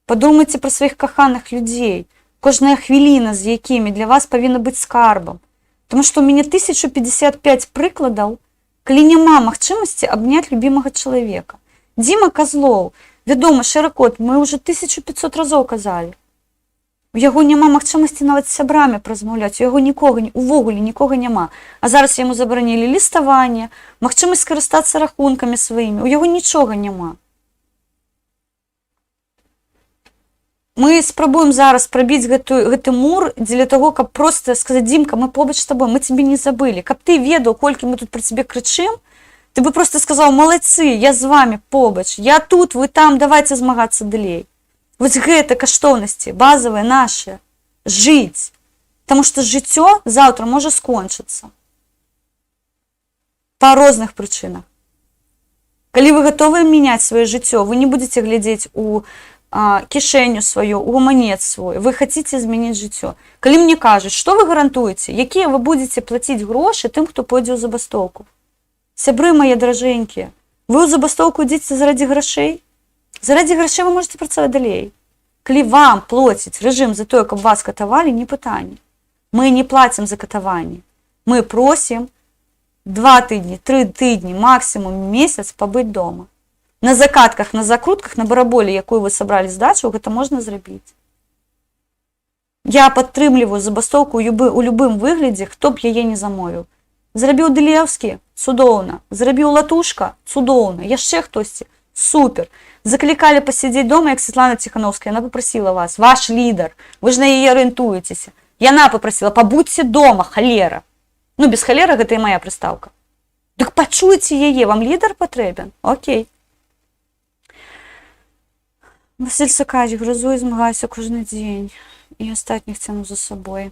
Падумайце пра сваіх каханых людзей, кожная хвіліна з якімі для вас павінна быць скарбам. Таму што ў мяне 1055 прыкладаў, калі няма магчымасці абняць любімага чалавека. Дзіма Казлоў, вядома, шэры-кот, мы ўжо 1500 разоў казалі. У яго няма магчымасці нават з сябрамі празмаўляць, у яго увогуле нікога няма. А зараз яму забаранілі ліставанне, магчымасць скарыстацца рахункамі сваімі, у яго нічога няма. Мы спрабуем зараз прабіць гэты мур дзеля таго, каб проста сказаць: Дзімка, мы побач з табой, мы цябе не забылі. Каб ты ведаў, колькі мы тут пра цябе крычым, ты бы проста сказаў: малайцы, я з вамі побач, я тут, вы там, давайце змагацца далей. Вось гэта каштоўнасці, базавыя нашыя. Жыць. Таму што жыццё заўтра можа скончыцца. Па розных прычынах. Калі вы гатовыя мяняць сваё жыццё, вы не будзеце глядзець у кішэню сваю, у гаманец свой, вы хацеце змяніць жыццё. Калі мне кажуць, што вы гарантуеце, якія вы будзеце плаціць грошы тым, хто пойдзе ў забастоўку? Сябры мае дражэнькія, вы ў забастоўку ідзеце заради грашэй? Заради грашэй вы можете працаваць далей. Калі вам плоціць рэжым за тое, каб вас катавалі, не пытанне. Мы не плацім за катаванне. Мы просім 2 тыдні, 3 тыдні, максімум месяц пабыць дома. На закатках, на закрутках, на бараболе, якую вы сабралі здачу, гэта можна зрабіць. Я падтрымліваю забастоўку ў любым выглядзе, хто б яе не замовіў. Зрабіў Дылеўскі? Цудоўна. Зрабіў Латушка? Цудоўна. Яшчэ хтосьці? Супер. Заклікалі пасядзець дома, як Светлана Ціхановская, яна папрасіла вас, ваш лідар, вы ж на яе арыентуецеся. Яна папрасіла: пабудзьце дома, халера. Ну, без халера гэта і мая прыстаўка. Дык пачуйце яе, вам лідар патрэбен? Окей. Васіль Сакач, грызу і змагаюся кожны дзень, і астатніх цяну за сабой.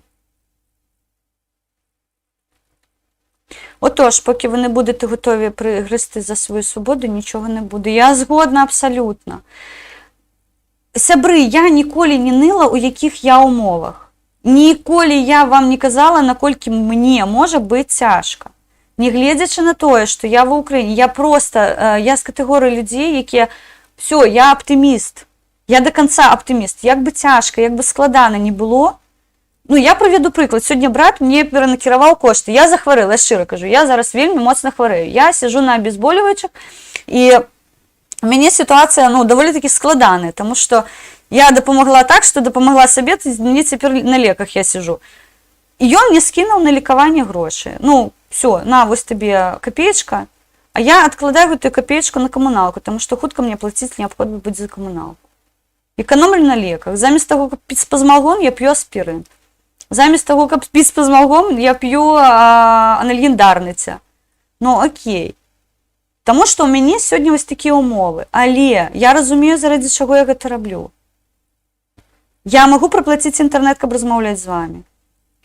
Отож, поки ви не будете готові пригризти за свою свободу, нічого не буде. Я згодна абсолютно. Сябри, я ніколи не нила, у яких я умовах. Ніколи я вам не казала, наколькі мне може бути тяжко. Не глядячи на тое, що я в Україні, я з категорії людей, які, все, я оптиміст. Я до конца оптиміст. Як би тяжко, як би складано не було. Ну, я приведу приклад. Сьогодні брат мені перенакерував кошти. Я захворіла, я щиро кажу. Я зараз вельми моцно хворею. Я сиджу на обезболювачах, і у мене ситуація, ну, доволі таки складана, тому що я допомогла так, що допомогла собі, мені тепер на леках я сижу. І він мені скинув на лікування гроші. Ну, все, на, ось тобі копеечка, а я відкладаю эту копеечку на комуналку, тому що хутко мені платити необхідно буде за комуналку. Економлю на леках. Замість того, як пити спазмолгон, я п'ю аспірин. Замість того, як пити спазмолгон, я п'ю анальгін Дарниця. Ну, окей. Тому що у мене сьогодні ось такі умови. Але я розумію, заради чого я це роблю. Я можу проплатити інтернет, каб розмовляти з вами.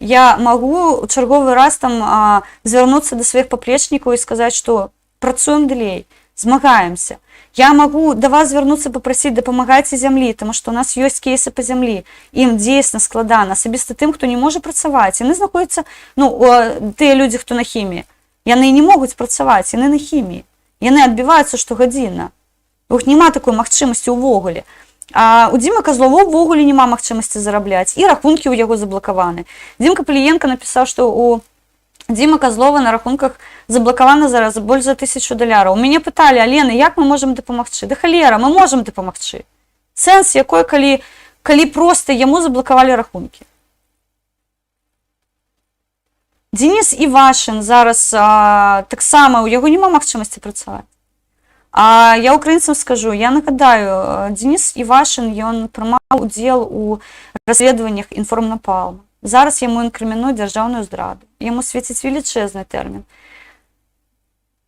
Я могу у черговий раз там звернутися до своїх поплечників і сказати, що працюємо далі, змагаємося. Я могу до вас звернуться, попросить, допомагайте землі, тому що у нас є кейси по землі. Їм дійсно складано, особисто тим, хто не може працювати. Вони знаходяться, ну, ті люди, хто на хімії, вони не можуть працювати, вони на хімії. Вони відбиваються щогодинно. У них немає такої можливості увогуле. А у Діми Козлова увогуле немає можливості заробляти. І рахунки у його заблоковані. Дімка Полієнко написав, що у Діми Козлова на рахунках заблакавана зараз больш за $1000. У мяне пыталі: Алена, як мы можам дапамагчы? Да халера, мы можам дапамагчы. Сэнс якой, калі проста яму заблакавалі рахункі. Денис Івашин зараз таксама, у яго няма магчымасці працаваць. А я украінцам скажу, я нагадаю, Денис Івашин, ён прымаў удзел у расследаваннях інформнапалма. Зараз яму інкрымінуюць дзяржаўную здраду. Яму свеціць велічэзны тэрмін.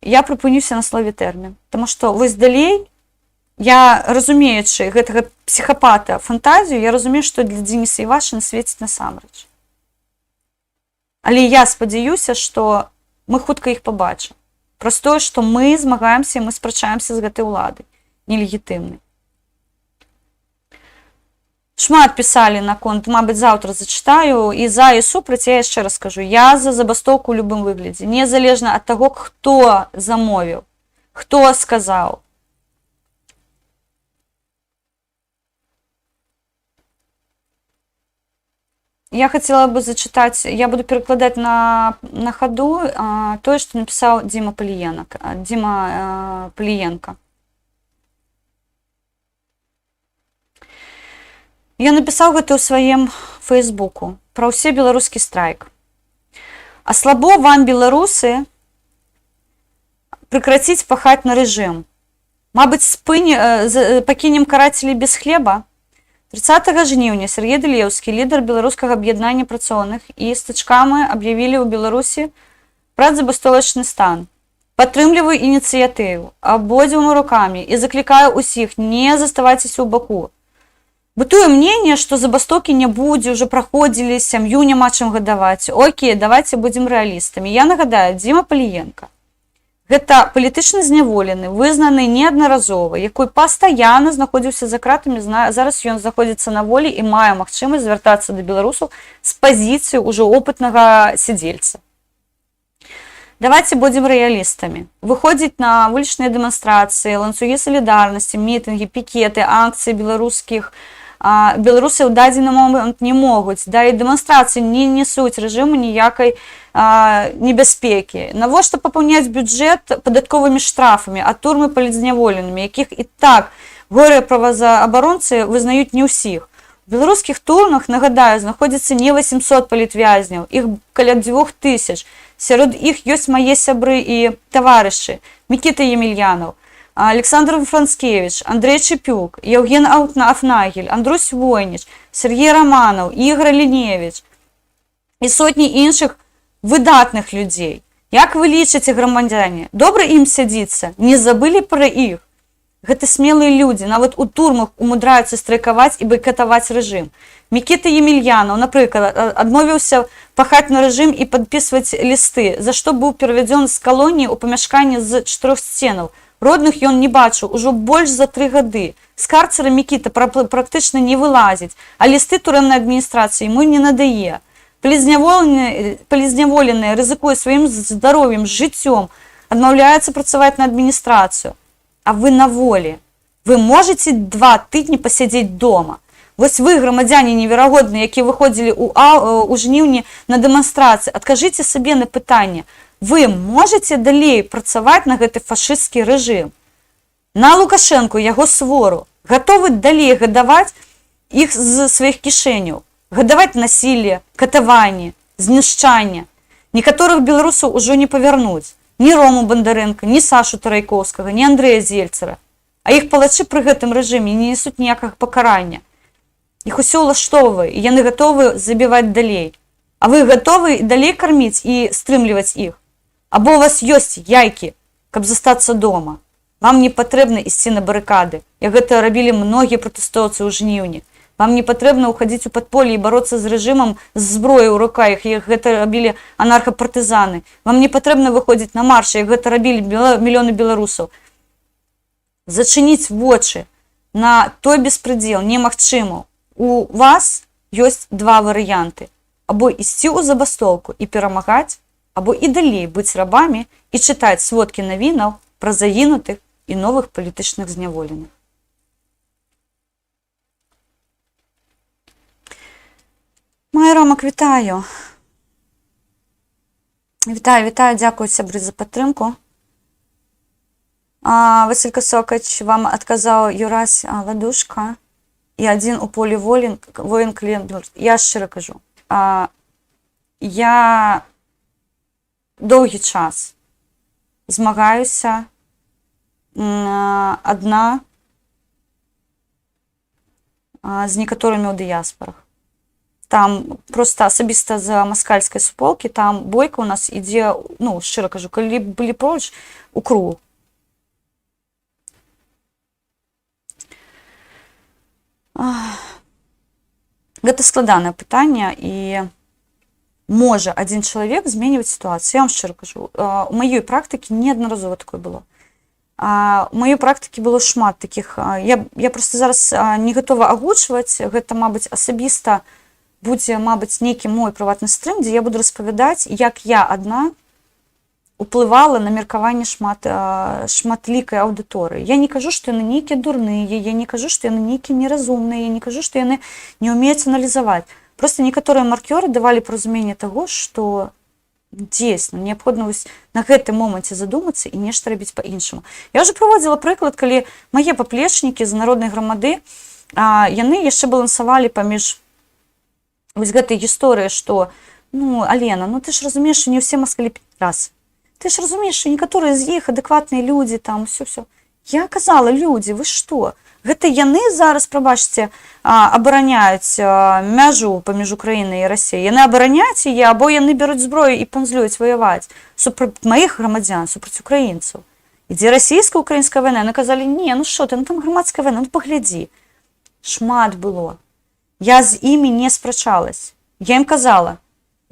Я прыпынюся на слове тэрмін. Таму што вось далей, я, разумеючы гэтага псіхапата фантазію, я разумею, што для Дениса Івашина свеціць насамрэч. Але я спадзяюся, што мы хутка іх пабачым. Праз тое, што мы змагаемся і мы спрачаемся з гэтай уладай нелегітымнай. Шмат пісалі наконт, мабыць, заўтра зачытаю, і за і супраць, я яшчэ раз скажу, я за забастоўку ў любым выглядзе, незалежна ад таго, хто замовіў, хто сказаў. Я хотела бы зачитать, я буду перекладать на ходу то, что написал Дима Полиенко. Я написал это у своем фейсбуку про все белорусский страйк. А слабо вам, белорусы, прекратить пахать на режим. Мабыть, покинем карателей без хлеба? 30 жніўня Сергей Дылеўскі, лідар беларускага аб'яднання працоўных, і стычкамі аб'явілі ў Беларусі прадзабастовачны стан. Падтрымліваю ініцыятыву абодвума рукамі і заклікаю ўсіх, не заставайцеся ў баку. Бытуе мнение, што забастоўкі не будзе, ўжо праходзілі, сям'ю няма чым гадаваць. Окей, давайте будзем рэалістамі. Я нагадаю, Дима Полиенко. Гэта палітычна зняволены, вызнаны неаднаразова, якой пастаянна знаходзіўся за кратамі, зараз ён знаходзіцца на волі і мае магчымасць звяртацца да беларусаў з пазіцыі ўжо опытнага сядзельца. Давайте будзем рэалістамі. Выходзіць на вулічныя дэманстрацыі, ланцугі салідарнасці, мітынгі, пікеты, акцыі беларусы ў дадзены момант не могуць, да і дэманстрацыі не несуць рэжыму ніякай небяспекі. Навошта папаўняць бюджэт падатковымі штрафамі, а турмы палітзняволенымі, якіх і так горыя праваабаронцы вызнаюць не ўсіх. У беларускіх турмах, нагадаю, знаходзіцца не 800 палітвязняў, іх каля 2000. Сярод іх ёсць мае сябры і таварышы: Мікіта Емельянаў, Александр Францкевич, Андрей Чепюк, Евген Афнагель, Андрусь Войніч, Сергей Романов, Ігор Ліневич і сотні іншых выдатных людзей. Як вы лічыце, грамадзяне, добра ім сядзіцца? Не забылі пра іх? Гэта смелыя людзі, нават у турмах умудраюцца страйкаваць і байкатаваць рэжым. Мікіта Емельянаў, напрыклад, адмовіўся пахаць на рэжым і падпісваць лісты, за што быў пераведзён з калоніі ў памяшканне з 4 сценаў. Родных ён не бачыў ужо больш за 3 гады. З карцера Мікіта практычна не вылазіць, а лісты турэмнай адміністрацыі ему не надае. Палізняволеныя, рызыкуе сваім здароўем, жыццём, адмаўляюцца працаваць на адміністрацыю. А вы на волі. Вы можаце 2 тыдні пасядзець дома. Вось вы, грамадзяне неверагодныя, якія выходзілі ў жніўні на дэманстрацыі, адкажыце сабе на пытанне: вы можаце далей працаваць на гэты фашысцкі рэжым? На Лукашэнку, яго свору, гатовы далей гадаваць іх з сваіх кішэняў, гадаваць насілле, катаванне, знішчанне. Некаторых беларусаў ужо не павярнуць. Ні Рому Бандарэнка, ні Сашу Тарайковскага, ні Андрэя Зельцера. А іх палачы пры гэтым рэжыме не несуць ніякага пакарання. Іх усё ўлаштоўвае, і яны гатовы забіваць далей. А вы гатовы далей карміць і стрымліваць іх? Або у вас ёсць яйкі, каб застацца дома? Вам не патрэбна ісці на барыкады, як гэта рабілі многія пратэстоўцы ў жніўні. Вам не патрэбна ўхадзіць у падполле і бароцца з рэжымам з зброяй у руках, як гэта рабілі анархапартызаны. Вам не патрэбна выходзіць на маршы, як гэта рабілі мільёны беларусаў. Зачыніць вочы на той беспредел немагчыма. У вас ёсць 2 варыянты: або ісці ў забастоўку і перамагаць, або і далей быць рабамі і чытаць сводкі навінаў пра загінутых і новых палітычных зняволеных. Мая Ромак, вітаю. Вітаю, дякую, сябры, за падтрымку. Василь Касокач, вам адказаў Юрась Ладушка і адзін у полі воін кліент. Я шчыра кажу, я доўгі час змагаюся адна з некаторымі ў дыяспарах. Там просто асабіста з маскальскай суполкі, там бойка ў нас ідзе, ну, шчыра кажу, калі былі поруч, у кругу. Гэта складанае пытанне, і можа адзін чалавек зменьваць сітуацыю. Я вам шчыра кажу, у маёй практыкі неаднаразова такое было. У маёй практыкі было шмат такіх. Я просто зараз не гатова агучваць, гэта, мабыць, асабіста будзе, мабыць, нейкі мой прыватны стрым, дзе я буду распавядаць, як я адна уплывала на меркаванне шматлікай аўдыторыі. Я не кажу, што яны нейкія дурныя, я не кажу, што яны нейкія неразумныя, я не кажу, што яны не ўмеюць аналізаваць. Просто некаторыя маркёры давалі разуменне таго, што дзейсна неабходна на гэтым моманце задумацца і нешта рабіць па-іншаму. Я ўжо прыводзіла прыклад, калі мае паплечнікі з народнай грамады, яны яшчэ балансавалі паміж вось гэтай гісторыі, што, ну, Алена, ну ты ж разумееш, што не ўсе маскалі раз. Ты ж разумееш, што некаторыя з іх адэкватныя людзі, там, усё. Я казала, людзі, вы што? Гэта яны зараз, прабачце, абараняюць мяжу паміж Украінай і Расіяй. Яны абараняюць яе, або яны бяруць зброю і панзлююць ваяваць супраць маіх грамадзян, супраць украінцаў. Ідзе расійска-украінская вайна. Яны казалі, не, ну што ты, ну там грамадская вайна, ну паглядзі. Шмат было. Я з імі не спрачалась. Я ім казала,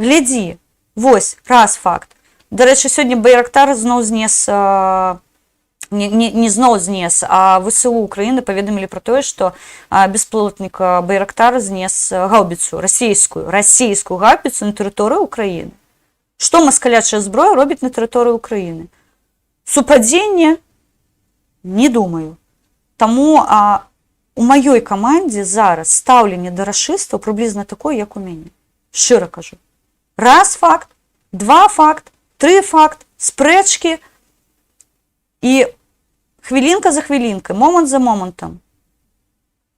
глядзі, вось, раз факт. Дарэчы, сёння Байрактар зноў знес, не зноў знес, а ВСУ Украіны паведамілі пра тое, што беспілотнік Байрактар знес гаўбіцу, расійскую гаўбіцу на тэрыторыі Украіны. Што маскалячая зброя робіць на тэрыторыі Украіны? Супадзенне? Не думаю. Таму у маёй камандзе зараз стаўленне да рашыстаў прыблізна такое, як у мяне. Шчыра кажу. Раз факт, два факт, 3 факт, спрэчкі і хвілінка за хвілінкай, момант за момантам.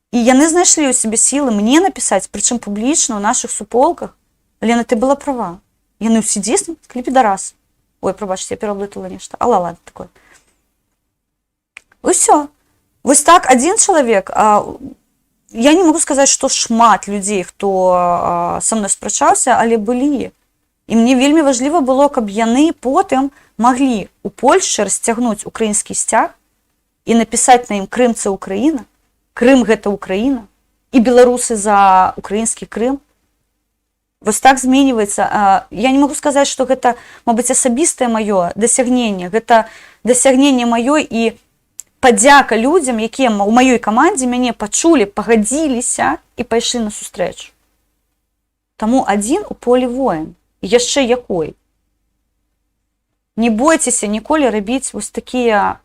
І яны знайшлі ў сябе сілы мне напісаць, прычым публічна ў нашых суполках. Лена, ты была права. Яны ўсе дзейсна, кліпідарас. Ой, прабачце, я пераблытала нешта. Ладно, такое. Усё. Вось так, адзін чалавек, я не магу сказаць, што шмат людзей, хто са мной спрачаўся, але былі. І мне вельмі важліва было, каб яны потым маглі у Польшчы расцягнуць украінскі сцяг і напісаць на ім Крым – це Украіна, Крым – гэта Украіна, і беларусы за украінскі Крым. Вось так зменьваецца. Я не магу сказаць, што гэта, мабыць, асабістае маё дасягненне. Гэта дасягненне маё і падзяка людзям, якія ў маёй камандзе мяне пачулі, пагадзіліся і пайшлі на сустрэчу. Таму адзін у полі воін. Яшчэ якой. Не бойцеся ніколі рабіць вось такія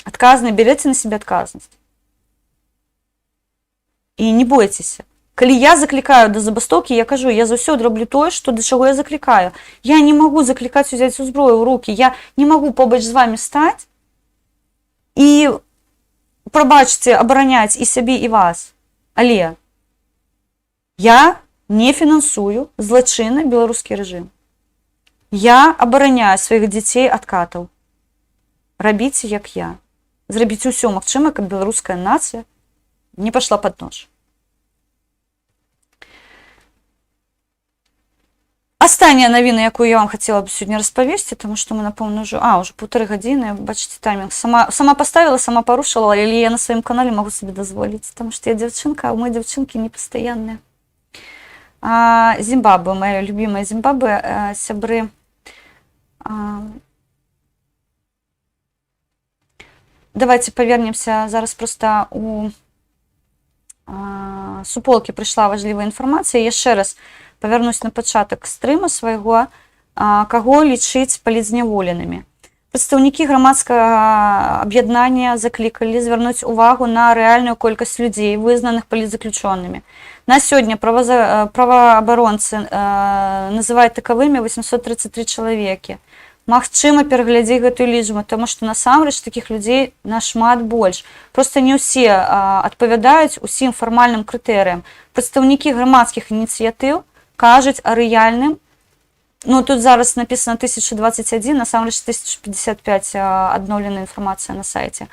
адказныя, береце на себе адказнасць. І не бойцеся. Калі я заклікаю да забастоўкі, я кажу, я заўсёды раблю тое, што да чаго я заклікаю. Я не магу заклікаць узяць у зброю ў рукі, я не магу побач з вамі стаць і, прабачце, абараняць і сябе, і вас. Але я не фінансую злачынны беларускі рэжым. Я абараняю сваіх дзяцей ад катаў. Рабіце, як я. Зрабіце ўсё магчымае, каб беларуская нацыя не пайшла пад нож. Астання навіна, якую я вам хацела б сёння распавесці, таму што мы, напэўна, ўжо 1,5 гадзіны, бачыце, таймінг. Сама паставіла, сама парушыла, але я на сваім канале магу сабе дазволіць, таму што я дзяўчынка, а ў моей дзяўчынкі непастаянныя. Зімбабве, моя любимая Зімбабве, сябры. Давайте повернемся, зараз просто у суполкі прыйшла важлівая інфармацыя. Яшчэ раз павярнусь на пачатак стрыма свайго, каго лічыць палітзняволенымі. Прадстаўнікі грамадскага аб'яднання заклікалі звярнуць увагу на рэальную колькасць людзей, вызнаных палітзаключонымі. На сёння праваабаронцы называюць такавымі 833 чалавекі. Магчыма пераглядзець гэтую лічбу, таму што насамрэч такіх людзей нашмат больш. Проста не ўсе адпавядаюць усім фармальным крытэрыям. Прадстаўнікі грамадскіх ініцыятыў кажуць о рэальным. Ну, тут зараз написано 1021, насамрэч 1055 адноўленая інфармацыя на сайце.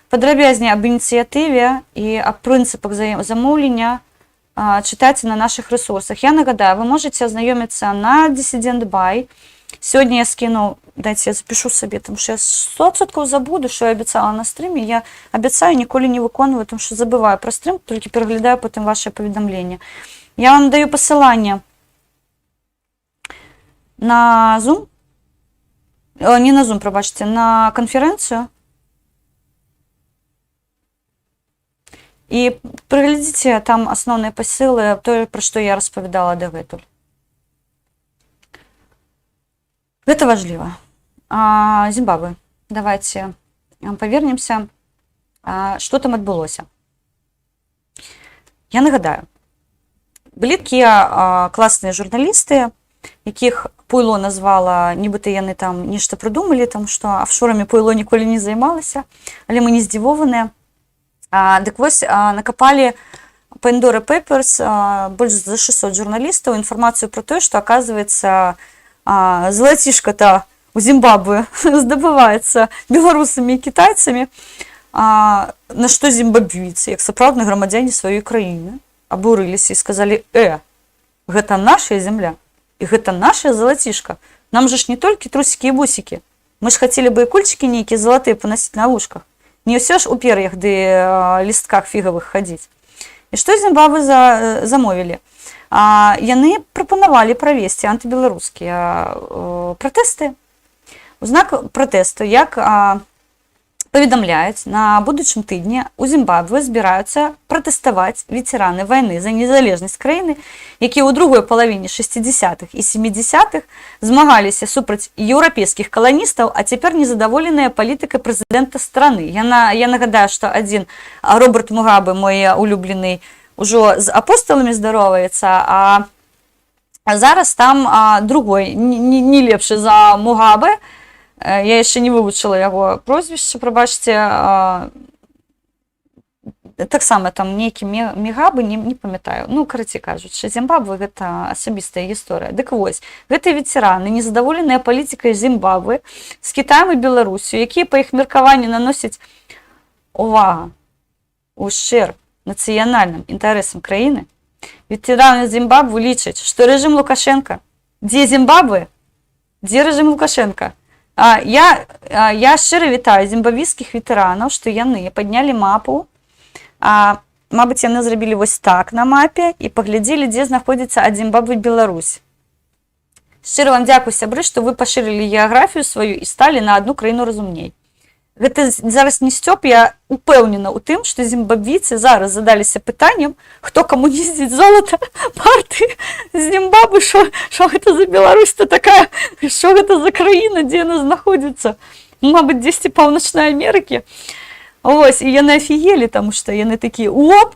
Падрабязней аб ініцыятыве і аб прынцыпах замоўлення чытайце на нашых рэсурсах. Я нагадаю, вы можете азнаёміцца на Dissident Buy. Сёння я скіну, дайце я запишу сабе, тому що я 100% забуду, що я абяцала на стрімі. Я абяцаю, ніколі не выконваю, тому що забываю про стрім, толькі пераглядаю потым ваше паведамленне. Я вам даю пасыланне на Zoom, не на Zoom, пробачьте, на конференцию. И приглядите там основные посылы, то, про что я распавядала дагэтуль. Это важливо. Зімбабве. Давайте повернемся, что там адбылося. Я нагадаю, былі такія класныя журналісты, якіх Пуйло назвала, нібыта яны там нешта прыдумалі, там што офшорамі Пуйло ніколі не займалася, але мы не здзівованыя. Дык вось накапалі Pandora Papers больш за 600 журналістаў інфармацыю пра тое, што аказваецца залацішка-то у Зімбабве здабываецца беларусамі і кітайцамі, на што зімбабвійцы, як сапраўдныя грамадзяне сваёй краіны, абурыліся і сказалі: гэта наша зямля. І гэта наша залацішка. Нам же ж не толькі трусікі і бусікі. Мы ж хацелі бы і кульчыкі нейкія залатыя панасіць на вушках. Не ўсё ж у пер'ях ды лістках фігавых хадзіць. І што Зімбабве замовілі? Яны прапанавалі правесці антыбеларускія пратэсты. У знак пратэсту, як паведамляюць, на будучым тыдні у Зімбабве збіраюцца пратэставаць ветэраны вайны за незалежнасць краіны, якія ў другой палавіне 60-х і 70-х змагаліся супраць еўрапейскіх каланістаў, а цяпер незадаволеныя палітыкай прэзідэнта страны. Я нагадаю, што адзін Роберт Мугабе, мой улюблены, ужо з апосталамі здароваецца, а зараз там другой, не лепшы за Мугабе. Я яшчэ не вывучыла яго прозвішча, прабачце, таксама там нейкі Мегабы, не памятаю. Ну, карацей кажучы, Зімбабве гэта асабістая гісторыя. Дык вось, гэтыя ветэраны, незадаволеныя палітыкай Зімбабве з Кітаем і Беларусю, якія па іх меркаванні наносяць увага ущерб нацыянальным інтарэсам краіны, ветэраны Зімбабве лічаць, што рэжым Лукашенка, дзе Зімбабве, дзе рэжым Лукашенка. Я шчыра вітаю зімбабвійскіх ветэранаў, што яны паднялі мапу. Мабыць, яны зрабілі вось так на мапе і паглядзелі, дзе знаходзіцца ад Зімбабве Беларусь. Шчыра вам дзякуй, сябры, што вы пашырылі геаграфію сваю і сталі на адну краіну разумней. Гэта зараз не сцёп, я упэўнена ў тым, што зімбабвійцы зараз задаліся пытаннем, хто каму ездзіць золата партыі Зімбабве, што гэта за Беларусь-то такая, што гэта за краіна, дзе яна знаходзіцца, мабыць, дзесьці паўночнай Амерыкі. Ось, і яны афігелі, таму што яны такія: оп,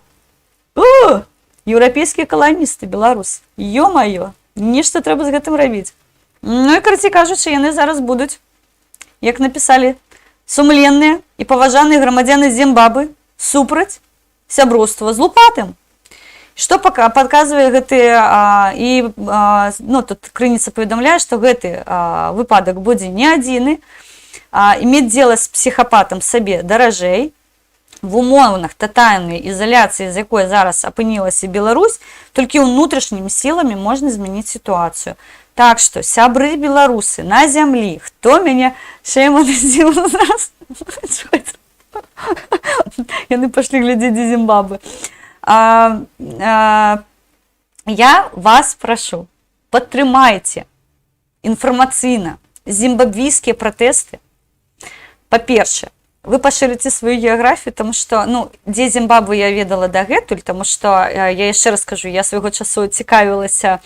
еўрапейскія каланісты, беларус, ё-маё, нешта трэба з гэтым рабіць. Ну і, карацей кажучы, яны зараз будуць, як напісалі, сумленныя і паважаныя грамадзяны Зімбабве супраць сяброўства з лупатым. Што падказвае гэты, тут крыніца паведамляе, што гэты выпадак будзе не адзіны, мець дзела з псіхапатам сабе даражэй. В умовах татальнай ізаляцыі, з якой зараз апынілася Беларусь, толькі ўнутрашнімі сіламі можна змяніць сітуацыю. Так што, сябры беларусы на зямлі, хто мяне шэйманазіў зараз? Яны пашлі глядзець Зімбабве. Я вас прашу, падтрымайце інфармацыйна зімбабвійскія пратэсты. Па-першае, вы пашырыце сваю геаграфію, таму што, дзе Зімбабве я ведала дагэтуль, таму што, я яшчэ раз кажу, я свайго часу цікавілася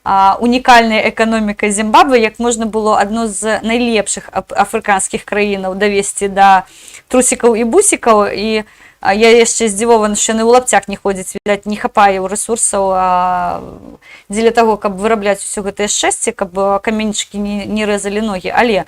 унікальнай эканомікай Зімбабве, як можна было адну з найлепшых афрыканскіх краінаў давесці да трусікаў і бусікаў, і я яшчэ здзівована, што яны ў лапцях не ходзяць, відаць, не хапае ў рэсурсаў дзеля таго, каб вырабляць усё гэтае шчасце, каб каменьчыкі не рэзалі ногі. Але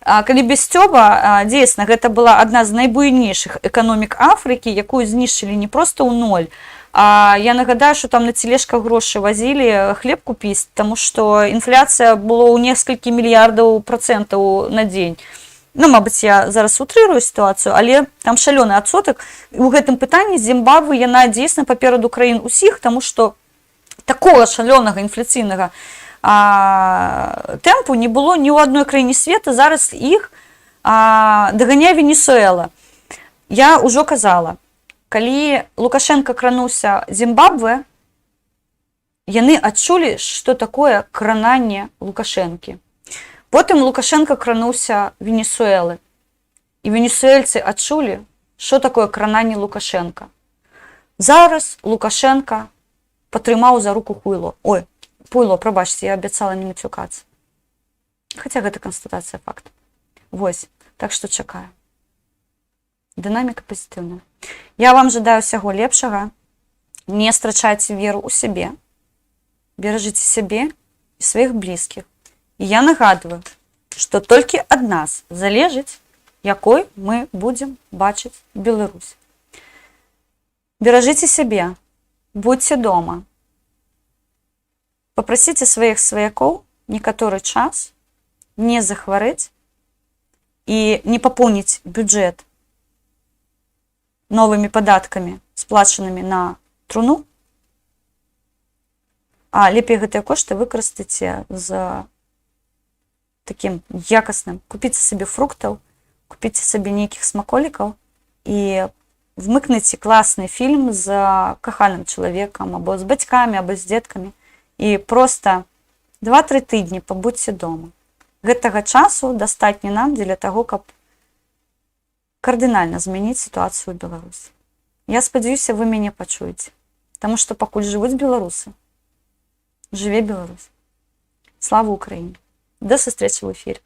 калі без сцёба, дзейсна, гэта была адна з найбуйнейшых эканомік Афрыкі, якую знішчылі не проста ў ноль, я нагадаю, что там на тележках гроши возили хлеб купить, потому что инфляция была у нескольких миллиардов процентов на день. Ну, мабыць, я зараз утрырую ситуацию, але там шалёны адсотак. І ў гэтым пытанні Зімбабве яна дзейсна папераду краін усіх, тому что такого шалёнага інфляцыйнага тэмпу не было ні ў адной краіне света. Зараз іх даганяе Венесуэла. Я ўжо казала, калі Лукашенко крануўся Зімбабве, яны адчулі, што такое крананне Лукашэнкі. Потым Лукашенко крануўся Венесуэлы. І венесуэльцы адчулі, што такое крананне Лукашенка. Зараз Лукашенко патрымаў за руку Пуйло. Ой, Пуйло, прабачце, я абяцала не мацюкацца. Хаця гэта канстатацыя факту. Вось, так што чакаю. Дынаміка пазітыўная. Я вам жадаю ўсяго лепшага. Не страчайце веру ў сябе. Беражыце сябе і сваіх блізкіх. І я нагадваю, што толькі ад нас залежыць, якой мы будзем бачыць Беларусь. Беражыце сябе, будьце дома. Папрасіце сваіх сваякоў некаторы час не захварэць і не папоўніць бюджэт новымі падаткамі, сплачанымі на труну, а лепей гэтыя кошты выкарыстайце з такім якасным. Купіце сабе фруктаў, купіце сабе нейкіх смаколікаў і вмыкніце класны фільм з каханым чалавекам, або з бацькамі, або з дзеткамі. І проста 2-3 тыдні пабудзьце дома. Гэтага часу дастатня нам дзеля таго, каб кардынальна змяніць сітуацыю ў Беларусі. Я спадзяюся, вы мяне пачуеце, таму што пакуль жывуць беларусы. Жыве Беларусь. Слава Украіне. До сустрэчы ў эфіры.